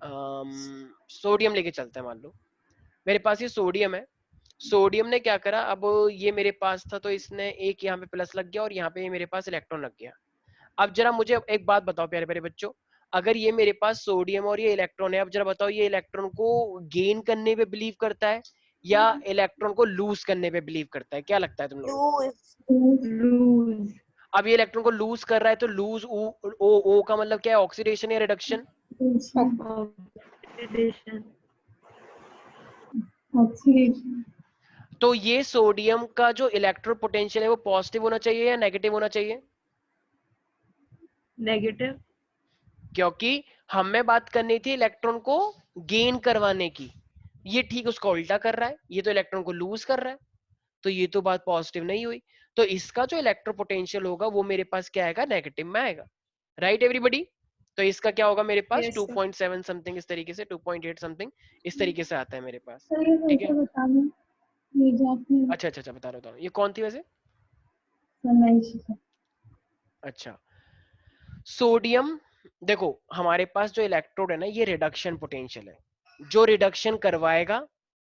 S1: सोडियम लेके चलते हैं, मान लो मेरे पास ये सोडियम है। सोडियम ने क्या करा, अब ये मेरे पास था तो इसने एक यहाँ पे प्लस लग गया और यहाँ पे मेरे पास इलेक्ट्रॉन लग गया। अब जरा मुझे एक बात बताओ प्यारे प्यारे बच्चों, अगर ये मेरे पास सोडियम और ये इलेक्ट्रॉन है, अब जरा बताओ ये इलेक्ट्रॉन को गेन करने पे बिलीव करता है या इलेक्ट्रॉन को लूज करने पे बिलीव करता है? क्या लगता है तुम लोगों को?
S6: लूज।
S1: अब ये इलेक्ट्रॉन को लूज कर रहा है, तो लूज ओ का मतलब क्या है, ऑक्सीडेशन या रिडक्शन?
S2: ऑक्सीडेशन,
S1: तो ये सोडियम का जो इलेक्ट्रोड पोटेंशियल है वो पॉजिटिव होना चाहिए या नेगेटिव होना चाहिए?
S6: नेगेटिव।
S1: क्योंकि हमें बात करनी थी इलेक्ट्रॉन को गेन करवाने की, ये ठीक उसका उल्टा कर रहा है, ये तो इलेक्ट्रॉन को लूज कर रहा है, तो ये तो बात पॉजिटिव नहीं हुई। तो इसका जो इलेक्ट्रो पोटेंशियल होगा वो मेरे पास क्या आएगा? नेगेटिव में आएगा। Right everybody? तो इसका क्या होगा मेरे पास?
S2: Yes, sir.
S1: 2.7 समथिंग इस तरीके से, 2.8 समथिंग इस तरीके से आता है मेरे पास।
S2: सर ये
S1: ठीक है,
S2: बता दो ये जो आपने
S1: अच्छा बता रहा हूँ। ये कौन थी वैसे?
S2: सर?
S1: अच्छा, सोडियम, देखो हमारे पास जो इलेक्ट्रोड है ना, ये रिडक्शन पोटेंशियल है, जो रिडक्शन करवाएगा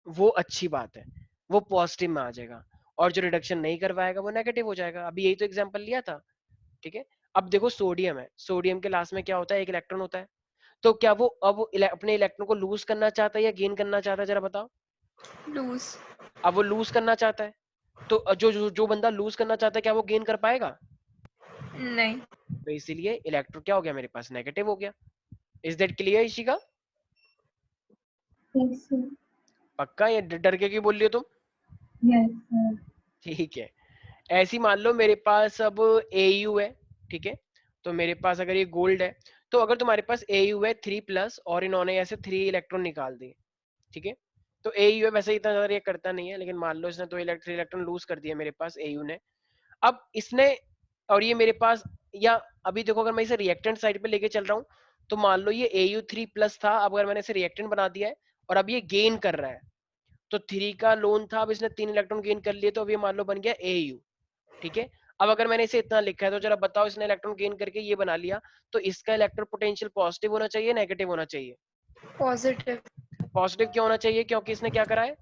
S1: वो अच्छी बात है, वो पॉजिटिव में आ जाएगा, और जो रिडक्शन नहीं करवाएगा वो नेगेटिव हो जाएगा। अभी यही तो एग्जांपल लिया था। ठीक है, अब देखो सोडियम है, सोडियम के लास्ट में क्या होता है? एक इलेक्ट्रॉन होता है। तो क्या वो अब अपने इलेक्ट्रॉन को लूज करना चाहता है या गेन करना चाहता है? जरा बताओ।
S2: लूज,
S1: अब वो लूज करना चाहता है, तो जो बंदा लूज करना चाहता है क्या वो गेन कर पाएगा?
S2: नहीं,
S1: तो इसीलिए इलेक्ट्रॉन क्या हो गया मेरे पास? नेगेटिव हो गया। Is that clear Ishika?
S2: Yes sir,
S1: पक्का या डर के क्यों बोल रही हो तुम?
S2: यस सर,
S1: ठीक है, ऐसी मान लो मेरे पास अब AU है। ठीक है, तो मेरे पास अगर ये गोल्ड है, तो अगर तुम्हारे पास AU है 3+ और इन्होंने ऐसे 3 इलेक्ट्रॉन निकाल दिए, ठीक है, तो AU है, वैसे इतना ज्यादा ये करता नहीं है, लेकिन मान लो इसने तो 3 इलेक्ट्रॉन लूज कर दिया मेरे पास AU ने। अब इसने, और ये मेरे पास, या अभी देखो अगर मैं इसे रिएक्टेंट साइड पे लेके चल रहा हूँ, तो मान लो ये AU3+ था, अब अगर मैंने इसे रिएक्टेंट बना दिया है और अब ये गेन कर रहा है, तो 3 का लोन था, अब इसने 3 इलेक्ट्रॉन गेन कर लिए, तो अब ये मान लो बन गया AU। ठीक है, अब अगर मैंने इसे इतना लिखा है, तो जरा बताओ इसने इलेक्ट्रॉन गेन करके ये बना लिया, तो इसका इलेक्ट्रॉन पोटेंशियल पॉजिटिव होना चाहिए, नेगेटिव होना चाहिए?
S2: पॉजिटिव,
S1: पॉजिटिव क्यों होना चाहिए? क्योंकि इसने क्या करा है?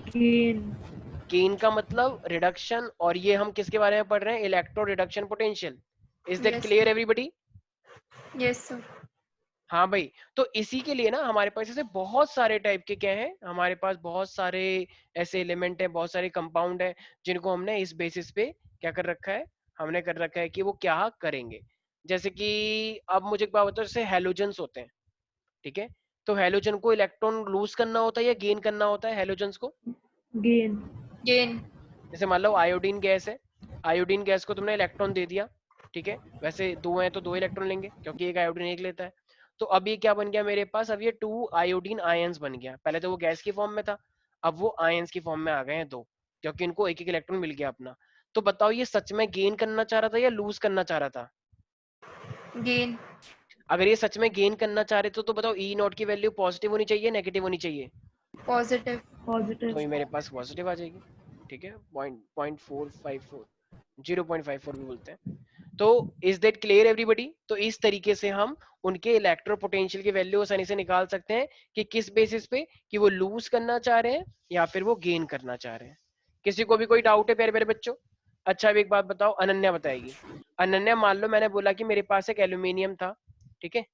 S6: गेन।
S1: गेन का मतलब रिडक्शन, और ये हम किसके बारे में पढ़ रहे हैं? Electro reduction potential. Is that
S2: Yes,
S1: clear everybody?
S2: Yes sir,
S1: हाँ भाई, तो इसी के लिए ना हमारे पास ऐसे बहुत सारे टाइप के क्या है, हमारे पास बहुत सारे ऐसे एलिमेंट है, बहुत सारे कंपाउंड है, जिनको हमने इस बेसिस पे क्या कर रखा है, हमने कर रखा है कि वो क्या करेंगे। जैसे कि अब मुझे एक बात बताओ, जैसे हेलोजन्स होते हैं, ठीक है, तो हेलोजन को इलेक्ट्रॉन लूज करना होता है या गेन करना होता है हेलोजन्स को?
S6: गेन।
S2: गेन,
S1: जैसे मान लो आयोडीन गैस है, आयोडीन गैस को तुमने इलेक्ट्रॉन दे दिया, ठीक है, वैसे 2 हैं तो 2 इलेक्ट्रॉन लेंगे, क्योंकि एक आयोडीन एक लेता है। तो अब ये क्या बन गया मेरे पास? अब ये 2 आयोडीन आयंस बन गया। पहले तो वो गैस की फॉर्म में था, अब वो आयंस की फॉर्म में आ गए हैं 2, क्योंकि इनको एक एक इलेक्ट्रॉन मिल गया अपना। तो बताओ ये सच में गेन करना चाह रहा था या लूज करना चाह रहा था?
S2: गेन,
S1: अगर ये सच में गेन करना चाह रहे थे, तो बताओ E0 की वैल्यू पॉजिटिव होनी चाहिए, नेगेटिव होनी चाहिए?
S2: Positive,
S6: positive.
S1: तो ये मेरे पास पॉजिटिव आ जाएगी। ठीक है, 0.454 0.54 भी बोलते हैं। तो इज दैट क्लियर एवरीबॉडी? तो इस तरीके से हम उनके इलेक्ट्रो पोटेंशियल की वैल्यू आसानी से निकाल सकते हैं कि किस बेसिस पे, कि वो लूज करना चाह रहे हैं या फिर वो गेन करना चाह रहे हैं। किसी को भी कोई डाउट है प्यारे प्यारे बच्चों? अच्छा, अब एक बात बताओ, अनन्या बताएगी। अनन्या, मान लो मैंने बोला कि मेरे पास एक एल्यूमिनियम था, ठीक है,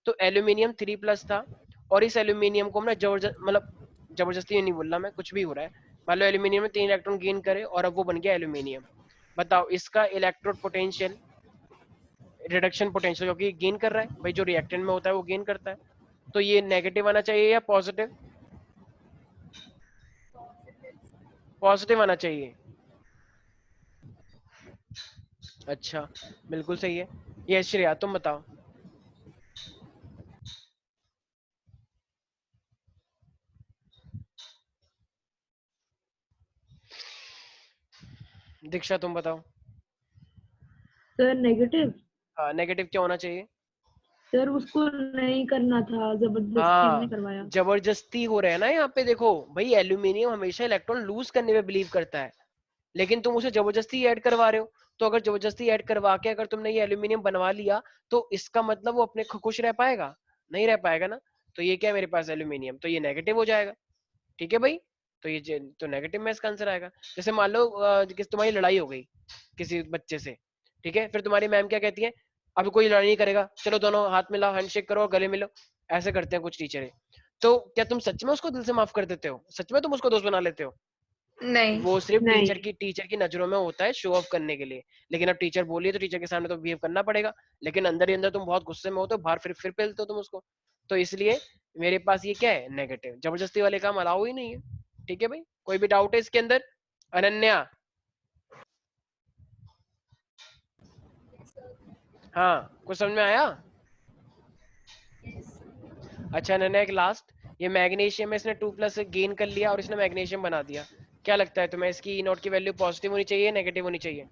S1: तो एल्यूमिनियम 3+ था, और इस एल्यूमिनियम को हमने जबरदस्ती नहीं बोल रहा मैं, कुछ भी हो रहा है, मान लो एल्यूमिनियम में 3 इलेक्ट्रॉन गेन करे और अब वो बन गया एल्यूमिनियम। बताओ इसका इलेक्ट्रोड पोटेंशियल, रिडक्शन पोटेंशियल, क्योंकि गेन कर रहा है भाई, जो रिएक्टेंट में होता है वो गेन करता है, तो ये नेगेटिव आना चाहिए या पॉजिटिव? पॉजिटिव आना चाहिए। अच्छा, बिल्कुल सही है। ये श्रेया तुम बताओ। दीक्षा तुम बताओ।
S6: Sir negative.
S1: हाँ, नेगेटिव क्यों होना चाहिए?
S6: सर उसको नहीं करना था, जबरदस्ती
S1: हाँ,
S6: हमने करवाया।
S1: जबरदस्ती हो रहा है ना यहाँ पे। देखो भाई, एल्यूमिनियम हमेशा इलेक्ट्रॉन लूज करने में बिलीव करता है, लेकिन तुम उसे जबरदस्ती ऐड करवा रहे हो। तो अगर जबरदस्ती ऐड करवा के अगर तुमने ये एल्यूमिनियम बनवा लिया, तो इसका मतलब वो अपने खुश रह पाएगा? नहीं रह पाएगा ना। तो ये क्या है मेरे पास एल्यूमिनियम, तो ये नेगेटिव हो जाएगा। ठीक है भाई, तो ये तो नेगेटिव में इसका आंसर आएगा। जैसे मान लो कि तुम्हारी लड़ाई हो गई किसी बच्चे से, ठीक है, फिर तुम्हारी मैम क्या कहती है? अब कोई लड़ाई नहीं करेगा, चलो दोनों हाथ मिलाओ, हैंडशेक करो और गले मिलो। ऐसे करते हैं कुछ टीचर। तो क्या तुम सच में उसको दिल से माफ कर देते हो? सच में तुम उसको दोस्त बना लेते हो?
S2: नहीं,
S1: वो सिर्फ
S6: नहीं।
S1: टीचर की नजरों में होता है, शो ऑफ करने के लिए। लेकिन अब टीचर बोलिए तो टीचर के सामने तो बिहेव करना पड़ेगा, लेकिन अंदर ही अंदर तुम बहुत गुस्से में हो, तो बाहर फिर पेलते हो तुम उसको। तो इसलिए मेरे पास ये क्या है, नेगेटिव। जबरदस्ती वाले काम अलाउ ही नहीं है। ठीक है भाई, कोई भी डाउट है इसके अंदर? अनन्या, हाँ कुछ समझ में आया? अच्छा अनन्या, एक लास्ट, ये मैग्नीशियम में इसने 2+ गेन कर लिया और इसने मैग्नीशियम बना दिया, क्या लगता है तुम्हें इसकी ई नॉट की वैल्यू पॉजिटिव होनी चाहिए, नेगेटिव होनी चाहिए?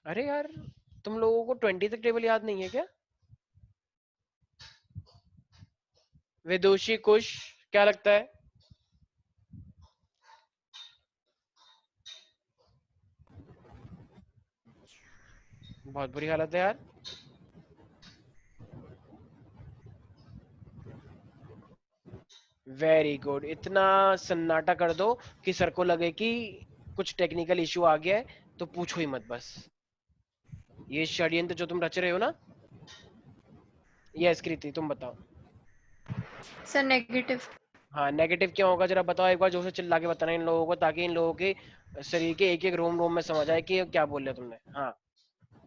S1: अरे यार, तुम लोगों को 20 तक टेबल याद नहीं है क्या? विदुषी, कुश, क्या लगता है? बहुत बुरी हालत है यार। वेरी गुड, इतना सन्नाटा कर दो कि सर को लगे कि कुछ टेक्निकल इशू आ गया है, तो पूछो ही मत बस। ये षड्यंत्र जो तुम रच रहे हो ना। यस कृति, तुम बताओ।
S2: Sir negative.
S1: हाँ नेगेटिव क्यों होगा, जरा बताओ एक बार जोर से चिल्ला के बताना इन लोगों को, ताकि इन लोगों के शरीर के एक एक रोम रोम में समझ आए कि क्या बोल रहे तुमने। हाँ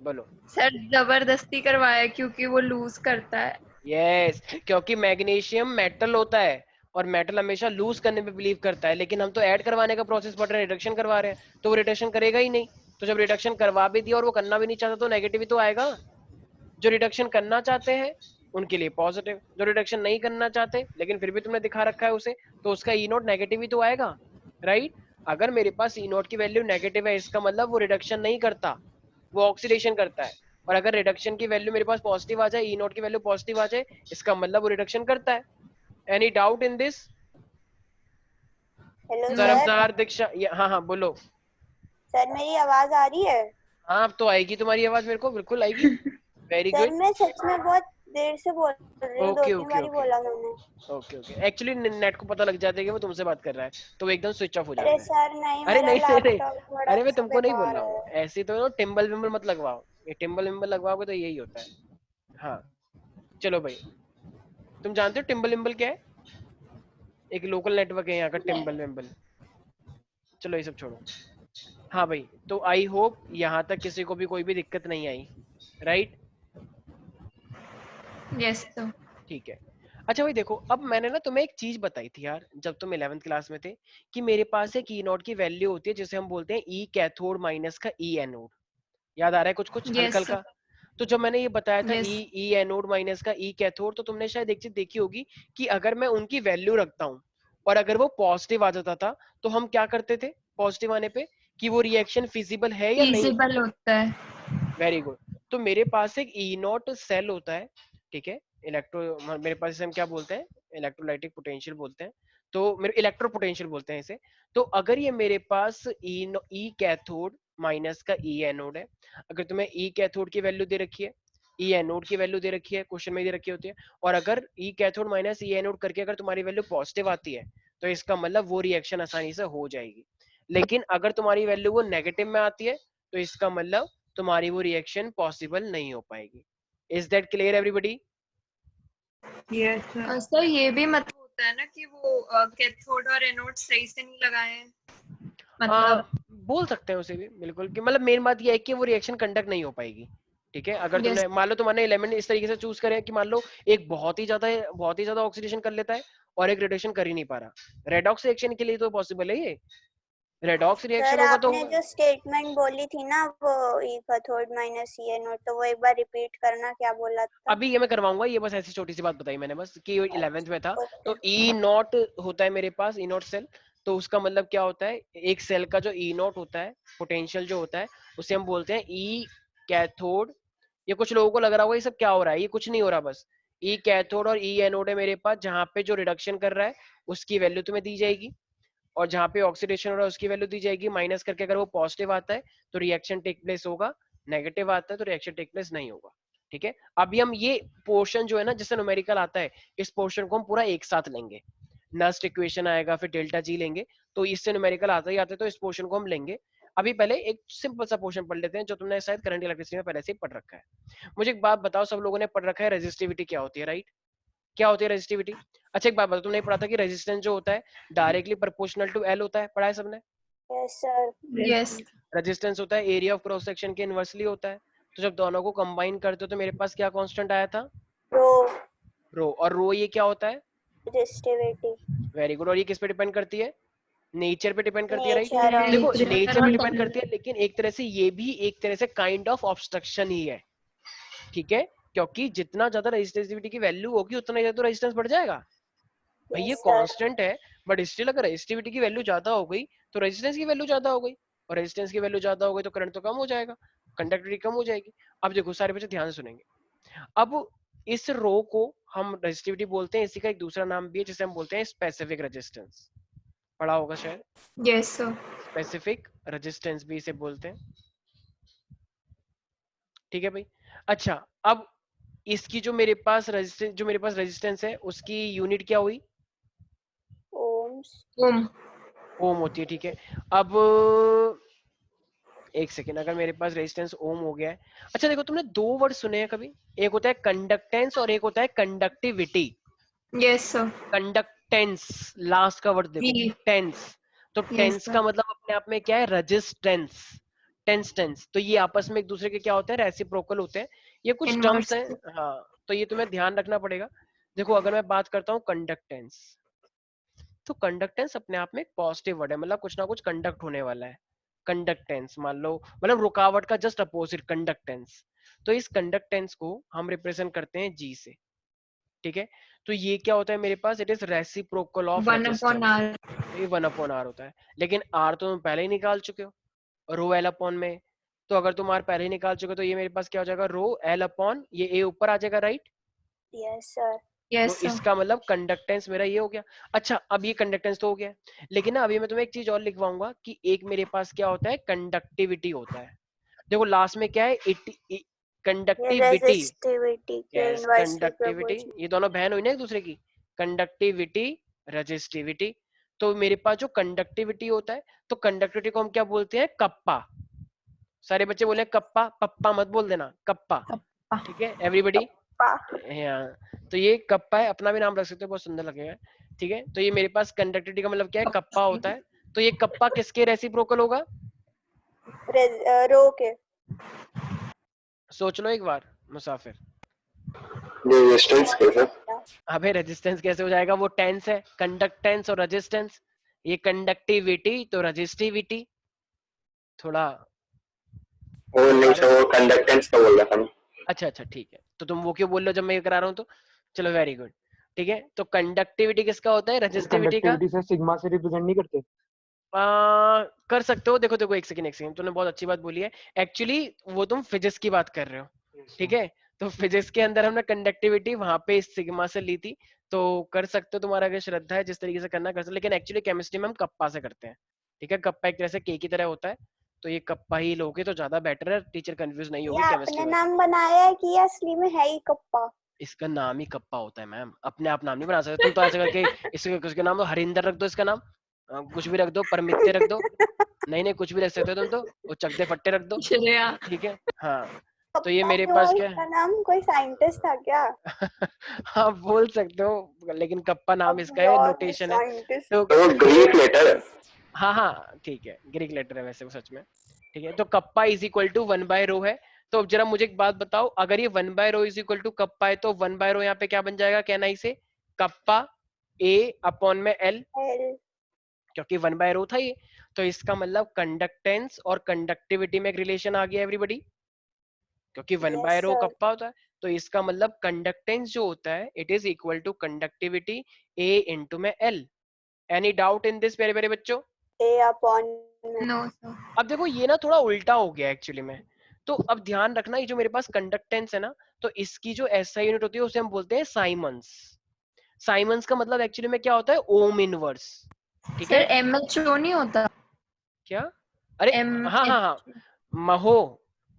S1: बोलो।
S2: सर जबरदस्ती करवाया क्योंकि वो लूज करता है।
S1: यस, क्योंकि मैग्नीशियम मेटल होता है और मेटल हमेशा लूज करने पे बिलीव करता है, लेकिन हम तो ऐड करवाने का प्रोसेस पढ़ रहे हैं, रिडक्शन करवा रहे हैं, तो वो रिडक्शन करेगा ही नहीं। तो जब रिडक्शन करवा भी दिया और वो करना भी नहीं चाहता तो नेगेटिव ही तो आएगा। जो रिडक्शन करना चाहते हैं उनके लिए पॉजिटिव, जो रिडक्शन नहीं करना चाहते लेकिन फिर भी तुमने दिखा रखा है उसे, तो उसका ई नोट नेगेटिव ही तो आएगा, राइट? अगर मेरे पास ई नोट की वैल्यू नेगेटिव है, इसका मतलब वो रिडक्शन नहीं करता, वो ऑक्सीडेशन करता है। और अगर रिडक्शन की वैल्यू मेरे पास पॉजिटिव आ जाए, ई नोट की वैल्यू पॉजिटिव आ जाए, इसका मतलब वो रिडक्शन करता है। Any doubt in this?
S5: Hello sir.
S1: धर्मसार दीक्षा, हाँ हाँ बोलो।
S5: सर मेरी आवाज आ रही है?
S1: हाँ अब तो आएगी तुम्हारी आवाज, मेरे को बिल्कुल आएगी। Very
S5: sir
S1: good.
S5: मैं सच में बहुत देर से बोल रही हूँ,
S1: ओके
S5: 2-3
S1: ओके
S5: बारी
S1: ओके
S5: बोला मैंने।
S1: ओके ओके, एक्चुअली नेट को पता लग जाता है कि वो तुमसे बात कर रहा है, तो वो एकदम स्विच ऑफ हो
S5: अरे
S1: जाता है।
S5: सर नहीं,
S1: अरे
S5: मेरा
S1: नहीं नहीं नहीं,
S5: लैपटॉप थोड़ा
S1: अरे मैं
S5: सा
S1: तुमको नहीं बोल
S5: बेकार
S1: रहा
S5: है।
S1: हूँ ऐसी, तो टिम्बल विम्बल मत लगवाओ, ये टिम्बल विम्बल लगवाओगे तो यही होता है। हाँ चलो भाई, तुम जानते हो टिम्बल विम्बल क्या है? एक लोकल नेटवर्क है यहाँ का, टिम्बल विम्बल। चलो ये सब छोड़ो। हाँ भाई, तो आई होप यहाँ तक किसी को भी कोई भी दिक्कत नहीं आई, राइट?
S2: Yes sir.
S1: ठीक है। अच्छा भाई देखो, अब मैंने ना तुम्हें एक चीज बताई थी यार जब तुम 11th क्लास में थे, कि मेरे पास एक ई नॉट की वैल्यू होती है जिसे हम बोलते हैं ई कैथोड माइनस का ई एनोड। याद आ रहा है कुछ कुछ हल्का
S2: यस सर।
S1: हल्का? तो जब मैंने ये बताया था
S2: यस।
S1: ई ई एनोड माइनस का ई कैथोड, तो तुमने शायद एक चीज देखी होगी कि अगर मैं उनकी वैल्यू रखता हूँ और अगर वो पॉजिटिव आ जाता था, तो हम क्या करते थे पॉजिटिव आने पे, कि वो रिएक्शन फिजिबल है या नहीं।
S2: फीजिबल होता है।
S1: Very good. तो मेरे पास एक ई नॉट सेल होता है, ठीक है, इलेक्ट्रो, मेरे पास इसे हम क्या बोलते हैं, इलेक्ट्रोलाइटिक पोटेंशियल बोलते हैं, तो मेरे इलेक्ट्रो पोटेंशियल बोलते हैं इसे। तो अगर ये मेरे पास ई कैथोड माइनस का ई एनोड है, अगर तुम्हें ई कैथोड की वैल्यू दे रखी है, ई एनोड की वैल्यू दे रखी है, क्वेश्चन में दे रखी होती है, और अगर ई कैथोड माइनस ई एनोड करके अगर तुम्हारी वैल्यू पॉजिटिव आती है, तो इसका मतलब वो रिएक्शन आसानी से हो जाएगी। लेकिन अगर तुम्हारी वैल्यू वो नेगेटिव में आती है, तो इसका मतलब तुम्हारी वो रिएक्शन पॉसिबल नहीं हो पाएगी। Is that clear everybody?
S6: Yes sir.
S2: Sir ये भी मतलब होता है ना कि वो कैथोड और एनोड सही से नहीं लगाए हैं, मतलब
S1: बोल सकते हैं उसे भी बिल्कुल, कि मतलब मेन बात यह है कि वो रिएक्शन कंडक्ट नहीं हो पाएगी। ठीक है, अगर
S2: यस।
S1: तुमने मान लो तुम्हारे एलिमेंट इस तरीके से चूज करे कि मान लो एक बहुत ही ज्यादा ऑक्सीडेशन कर लेता है और एक रिडक्शन कर ही नहीं पा रहा, रेडॉक्स रिएक्शन के लिए तो पॉसिबल है ये। रेडॉक्स रिएक्शन
S5: सर
S1: होगा तो
S5: आपने जो स्टेटमेंट बोली थी ना, वो ई कैथोड माइनस ई एनोड, तो वो एक बार रिपीट करना, क्या बोला था?
S1: अभी ये मैं करवाऊंगा, ये बस ऐसी छोटी सी बात बताई मैंने बस, कि 11th में था।
S5: ओके।
S1: तो ई नॉट होता है मेरे पास, ई नॉट सेल। तो उसका मतलब क्या होता है, एक सेल का जो ई नॉट होता है, पोटेंशियल जो होता है, उसे हम बोलते हैं ई कैथोड। ये कुछ लोगों को लग रहा होगा ये सब क्या हो रहा है, ये कुछ नहीं हो रहा, बस ई कैथोड और ई एनोड है मेरे पास, जहां पे जो रिडक्शन कर रहा है उसकी वैल्यू तुम्हें दी जाएगी, और जहां पे ऑक्सीडेशन हो रहा है उसकी वैल्यू दी जाएगी, माइनस करके अगर वो पॉजिटिव आता है तो रिएक्शन टेक प्लेस होगा, नेगेटिव आता है तो रिएक्शन टेक प्लेस नहीं होगा। ठीक है, अभी हम ये पोर्शन जो है ना जिससे न्यूमेरिकल आता है, इस पोर्शन को हम पूरा एक साथ लेंगे। नस्ट इक्वेशन आएगा, फिर डेल्टा जी लेंगे, तो इससे न्यूमेरिकल आता ही आता है, तो इस पोर्शन को हम लेंगे। अभी पहले एक सिंपल सा पोर्शन पढ़ लेते हैं जो तुमने शायद करंट इलेक्ट्रिसिटी में पहले से ही पढ़ रखा है। मुझे एक बात बताओ, सब लोगों ने पढ़ रखा है रेजिस्टिविटी क्या होती है, राइट? क्या होती है रेजिस्टिविटी? अच्छा एक बात बताओ, तुमने पढ़ा था कि रेजिस्टेंस जो होता है डायरेक्टली प्रोपोर्शनल टू एल होता है, पढ़ा है सबने?
S5: Yes sir.
S2: Yes.
S1: रेजिस्टेंस होता है एरिया ऑफ क्रॉस सेक्शन के इनवर्सली होता है। तो जब दोनों को कंबाइन करते हो तो मेरे पास क्या कांस्टेंट आया था?
S5: रो।
S1: रो। और रो ये क्या होता है?
S5: रेजिस्टिविटी।
S1: Very good. और ये किस पे डिपेंड करती है? नेचर पे डिपेंड करती है, राइट?
S5: नेचर।
S1: देखो
S2: Nature
S1: नेचर पे
S2: on
S1: डिपेंड
S2: top.
S1: करती है, लेकिन एक तरह से ये भी एक तरह से काइंड ऑफ ऑब्स्ट्रक्शन ही है, ठीक है? क्योंकि जितना ज्यादा रेजिस्टिविटी की वैल्यू होगी उतना ही ज्यादा रेजिस्टेंस बढ़ जाएगा भाई। ये
S5: यस सर।
S1: कांस्टेंट है, बट स्टिल अगर रेजिस्टिविटी की वैल्यू ज्यादा हो गई तो रेजिस्टेंस की वैल्यू ज्यादा हो गई, और रेजिस्टेंस की वैल्यू ज्यादा हो गई तो करंट तो कम हो जाएगा, कंडक्टिविटी कम हो जाएगी। अब देखो सारे बच्चे ध्यान से सुनेंगे। अब इस रो को हम रेजिस्टिविटी बोलते हैं, इसी का एक दूसरा नाम भी है जिसे हम बोलते हैं स्पेसिफिक रेजिस्टेंस। पढ़ा होगा शायद,
S2: Yes, sir.
S1: स्पेसिफिक रेजिस्टेंस भी इसे बोलते हैं, ठीक है भाई? अच्छा, अब इसकी जो मेरे पास रेजिस्टेंस है उसकी यूनिट क्या हुई?
S5: ओम्स।
S2: Ohm.
S1: ओम होती है, ठीक है? अब एक सेकेंड, अगर मेरे पास रेजिस्टेंस ओम हो गया है। अच्छा देखो, तुमने दो वर्ड सुने हैं कभी? एक होता है कंडक्टेंस और एक होता है conductivity.
S2: Yes, sir.
S1: Conductance, last का वर्ड देखो,
S2: जी.
S1: टेंस। तो
S2: Yes,
S1: टेंस
S2: sir.
S1: का मतलब अपने आप में क्या है? रेजिस्टेंस। टेंस। तो ये आपस में एक दूसरे के क्या होते हैं? रेसिप्रोकल होते हैं। ये कुछ टर्म्स
S2: Inverse.
S1: हैं, हाँ, तो ये तुम्हें ध्यान रखना पड़ेगा। देखो अगर मैं बात करता हूँ कंडक्टेंस, तो कंडक्टेंस अपने आप में एक पॉजिटिव वर्ड है, मतलब कुछ ना कुछ कंडक्ट होने वाला है। कंडक्टेंस मान लो, मतलब रुकावट का जस्ट अपोजिट कंडक्टेंस। तो इस कंडक्टेंस को हम रिप्रेजेंट करते हैं जी से, ठीक है? तो ये क्या होता है मेरे पास? It is reciprocal of
S2: 1/r.
S1: Resistance. ये 1/r होता है, लेकिन आर तो तुम पहले ही निकाल चुके हो रो एल अपॉन में। तो अगर तुम आर पहले ही निकाल चुके हो तो ये मेरे पास क्या हो जाएगा? रो एल अपॉन ये ए ऊपर आ जाएगा, राइट?
S5: Yes sir.
S1: तो
S2: Yes, sir.
S1: इसका मतलब कंडक्टेंस मेरा ये हो गया। अच्छा, अब ये कंडक्टेंस तो हो गया, लेकिन ना अभी मैं तुम्हें एक चीज और लिखवाऊंगा कि एक मेरे पास क्या होता है? कंडक्टिविटी होता है। देखो लास्ट में क्या है?
S5: ये
S1: कंडक्टिविटी।
S5: रेजिस्टिविटी के
S1: यस,
S5: इनवर्सली
S1: कंडक्टिविटी,
S5: प्रोपोर्शनल।
S1: ये दोनों बहन हुई ना एक दूसरे की, कंडक्टिविटी, रेजिस्टिविटी। तो मेरे पास जो कंडक्टिविटी होता है, तो कंडक्टिविटी को हम क्या बोलते हैं? कप्पा। सारे बच्चे बोले कप्पा, पप्पा मत बोल देना, कप्पा, ठीक है एवरीबॉडी? तो ये कप्पा है, अपना भी नाम रख सकते हो, बहुत सुंदर लगेगा, ठीक है? तो ये मेरे पास कंडक्टिविटी का मतलब क्या है? कप्पा होता है। तो ये कप्पा किसके रेसिप्रोकल होगा?
S5: रो के।
S1: सोच लो एक बार मुसाफिर।
S3: रेजिस्टेंस कैसे?
S1: अबे रेजिस्टेंस कैसे हो जाएगा? वो टेंस है, कंडक्टेंस और रेजिस्टेंस। ये कंडक्टिविटी तो रेजिस्टिविटी। थोड़ा
S3: वो नहीं सर, वो कंडक्टेंस का बोल रहा था मैं।
S1: अच्छा ठीक है, तो तुम वो क्यों बोल रहे हो जब मैं ये करा रहा हूँ? तो चलो वेरी गुड, ठीक है? तो कंडक्टिविटी किसका होता है? रेजिस्टिविटी का।
S8: कंडक्टिविटी से सिग्मा से रिप्रेजेंट नहीं करते?
S1: कर सकते हो। देखो एक सेकंड, तुमने बहुत अच्छी बात बोली है। एक्चुअली वो तुम फिजिक्स की बात कर रहे हो, ठीक है? तो फिजिक्स के अंदर हमने कंडक्टिविटी वहां पे सिग्मा से ली थी, तो कर सकते हो, तुम्हारा अगर श्रद्धा है जिस तरीके से करना कर सकते हो। लेकिन एक्चुअली केमिस्ट्री में हम कप्पा से करते हैं, ठीक है? कप्पा एक तरह से के की तरह होता है, तो ये कप्पा ही लोगे तो ज्यादा बेटर है, टीचर कंफ्यूज नहीं होगी
S5: ये
S1: केमिस्ट्री
S5: आपने
S1: में।
S5: नाम बनाया है कि ये असली में है ही कप्पा?
S1: इसका नाम ही कप्पा होता है मैम, अपने आप नाम नहीं बना सकते तुम तो। ऐसे करके इसके नाम हरिंदर रख दो, इसका नाम कुछ भी रख दो, परमित्य रख दो, नहीं कुछ भी रख सकते हो तुम तो, वो चकदे फट्टे रख दो,
S2: श्रेया.
S1: ठीक है? हाँ, तो ये
S5: कप्पा
S1: मेरे
S5: क्यों?
S1: पास क्या
S5: इसका
S1: है?
S5: नाम कोई साइंटिस्ट था क्या?
S1: हाँ बोल सकते हो, लेकिन कप्पा नाम इसका है, नोटेशन है।
S5: साइंटिस्ट।
S1: तो
S3: तो वो ग्रीक लेटर है।
S1: हाँ ठीक है, ग्रीक लेटर है वैसे वो सच में, ठीक है? तो कप्पा इज इक्वल टू 1/ρ है। तो अब जरा मुझे एक बात बताओ, अगर ये 1/ρ इज इक्वल टू कप्पा है तो 1/ρ यहाँ पे क्या बन जाएगा? कहना इसे कप्पा ए अपॉन में एल, क्योंकि 1/ρ था ये। तो इसका मतलब कंडक्टेंस और कंडक्टिविटी में एक रिलेशन आ गया एवरीबॉडी, क्योंकि 1/ρ कप्पा होता है। तो इसका मतलब कंडक्टेंस जो होता है it is equal to conductivity A into में L. Any doubt in this मेरे बच्चों?
S5: A upon
S2: No, sir.
S1: अब देखो ये ना थोड़ा उल्टा हो गया एक्चुअली में। तो अब ध्यान रखना, ये जो मेरे पास कंडक्टेंस है ना, तो इसकी जो एसआई यूनिट होती है उसे हम बोलते हैं साइमंस। साइमंस का मतलब एक्चुअली में क्या होता है? ओम इनवर्स, ठीक
S2: Sir,
S1: है?
S2: MHO नहीं होता.
S1: क्या? अरे
S2: M.
S1: हाँ, महो,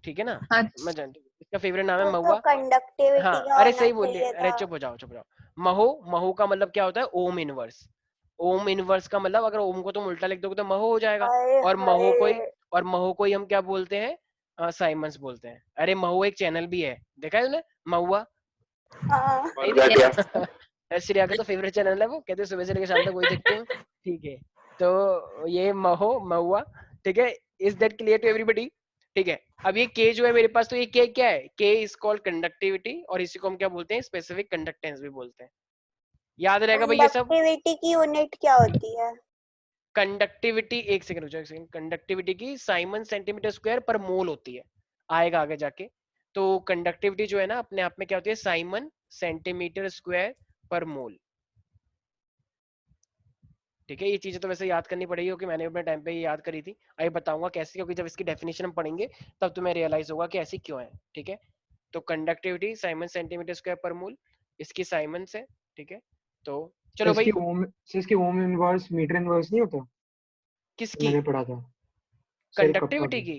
S1: ठीक है ना?
S2: अच्छा.
S1: मैं जानती हूँ, इसका फेवरेट नाम है
S5: तो
S1: महुआ।
S5: कंडक्टिविटी
S1: हाँ
S5: का
S1: अरे
S5: होना
S1: सही बोलिए,
S5: चाहिए
S1: अरे
S5: था।
S1: चुप हो जाओ। महो का मतलब क्या होता है? Ohm inverse. ओम इनवर्स का मतलब अगर ओम को तुम उल्टा लिख दोगे तो महो हो जाएगा, और महो को ही हम क्या बोलते हैं? साइमंस बोलते हैं। अरे महो एक चैनल भी है, देखा है तुमने महुआ?
S5: हाँ।
S1: नहीं
S3: क्या
S1: देखा? श्रेया का तो फेवरेट चैनल है वो, कहते हैं सुबह से लेकर शाम तक वही देखते हो, ठीक है? तो ये महो महुआ, ठीक है, is that clear to everybody? ठीक है, अब ये के जो है मेरे पास, तो ये के क्या है? के इज कॉल्ड कंडक्टिविटी, और इसी को हम क्या बोलते हैं? स्पेसिफिक कंडक्टेंस भी बोलते हैं। याद रहेगा भाई ये सब।
S5: कंडक्टिविटी की यूनिट क्या होती है?
S1: कंडक्टिविटी, एक सेकंड रुको, एक सेकंड, कंडक्टिविटी की साइमन सेंटीमीटर स्क्वायर पर मोल होती है, आएगा आगे जाके। तो कंडक्टिविटी जो है ना अपने आप में क्या होती है? साइमन सेंटीमीटर स्क्वायर पर मोल। ठीक है, ये चीजें तो वैसे याद करनी पड़ेगी क्योंकि मैंने अपने टाइम पे ये याद करी थी। अभी बताऊंगा कैसे, क्योंकि जब इसकी डेफिनेशन हम पढ़ेंगे तब तुम्हें रियलाइज होगा कि ऐसी क्यों है। ठीक है, तो कंडक्टिविटी साइमन सेंटीमीटर स्क्वायर पर मोल, इसकी साइमंस है। ठीक है, तो चलो भाई,
S8: इसकी ओम इनवर्स मीटर इनवर्स नहीं होता?
S1: किसकी?
S8: मैंने पढ़ा था
S1: कंडक्टिविटी की।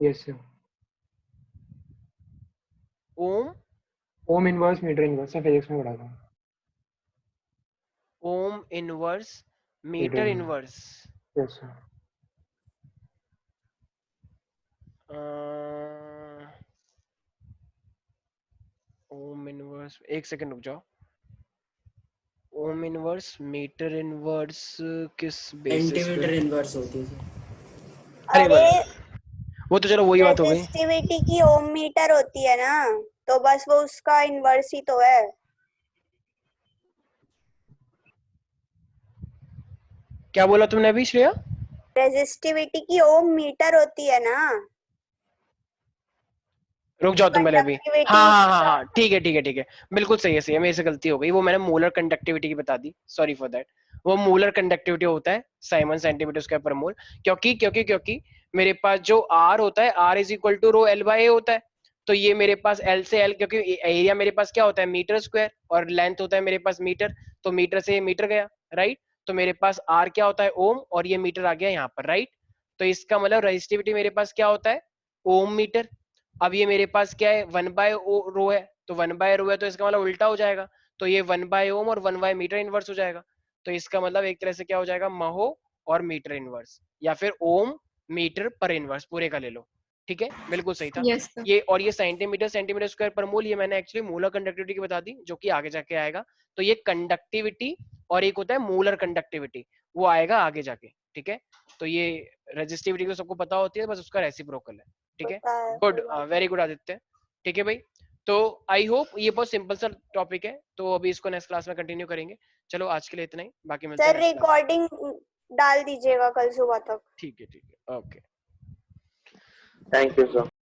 S8: Yes sir,
S1: ohm
S8: inverse metre inverse physics में पढ़ा था।
S1: Ohm inverse metre inverse,
S8: yes sir.
S1: Ohm inverse, एक सेकंड रुक जाओ। ओम इनवर्स मीटर इनवर्स किस बेसिस पे?
S9: सेंटीमीटर इनवर्स होती है सर।
S1: अरे वो तो चलो वही बात हो गई।
S5: रेजिस्टिविटी की ओम मीटर होती है ना, तो बस वो उसका इनवर्स ही तो है।
S1: क्या बोला तुमने अभी श्रेया?
S5: रेजिस्टिविटी की ओम मीटर होती है ना।
S1: रुक जाओ तुम पहले अभी।
S5: कंडक्टिविटी
S1: हाँ, ठीक है ठीक है ठीक है, बिल्कुल सही है, सही है, मेरे से गलती हो गई, वो मैंने मोलर कंडक्टिविटी की बता दी, सॉरी फॉर दैट। वो मोलर कंडक्टिविटी होता है साइमन सेंटीमीटर स्क्वायर पर मोल, क्योंकि क्योंकि क्योंकि मेरे पास जो आर होता है, R is equal to rho L by A होता है। तो ये मेरे पास एल से एल, क्योंकि एरिया मेरे पास क्या होता है? मीटर स्क्वायर, और लेंथ होता है मेरे पास मीटर, तो मीटर से मीटर गया, राइट। तो मेरे पास आर क्या होता है? ओम, और ये मीटर आ गया यहाँ पर, राइट। तो इसका मतलब रेजिस्टिविटी मेरे पास क्या होता है? ओम मीटर। अब ये मेरे पास क्या है? 1/रो है, तो 1/रो है, तो इसका मतलब उल्टा हो जाएगा, तो ये 1/ओम और 1/ मीटर इनवर्स हो जाएगा। तो इसका मतलब एक तरह से क्या हो जाएगा? महो और मीटर इनवर्स, या फिर ओम मीटर पर इनवर्स, पूरे का ले लो। ठीक है, बिल्कुल सही था।
S2: Yes, sir.
S1: ये और ये सेंटीमीटर सेंटीमीटर स्क्वायर पर मोल, ये मैंने एक्चुअली मोलर कंडक्टिविटी की बता दी, जो कि आगे जाके आएगा। तो ये कंडक्टिविटी, और एक होता है मोलर कंडक्टिविटी, वो आएगा आगे जाके। ठीक है, तो ये रेजिस्टिविटी तो सबको पता होती है, बस उसका रेसिप्रोकल है। ठीक है, गुड, वेरी गुड आदित्य। ठीक है भाई, तो आई होप ये बहुत सिंपल सा टॉपिक है, तो अभी इसको नेक्स्ट क्लास में कंटिन्यू करेंगे। चलो आज के लिए इतना ही, बाकी मिलते हैं
S5: सर
S1: next class में।
S5: रिकॉर्डिंग डाल दीजिएगा कल सुबह तक।
S1: ठीक है, ओके।
S3: Thank you sir.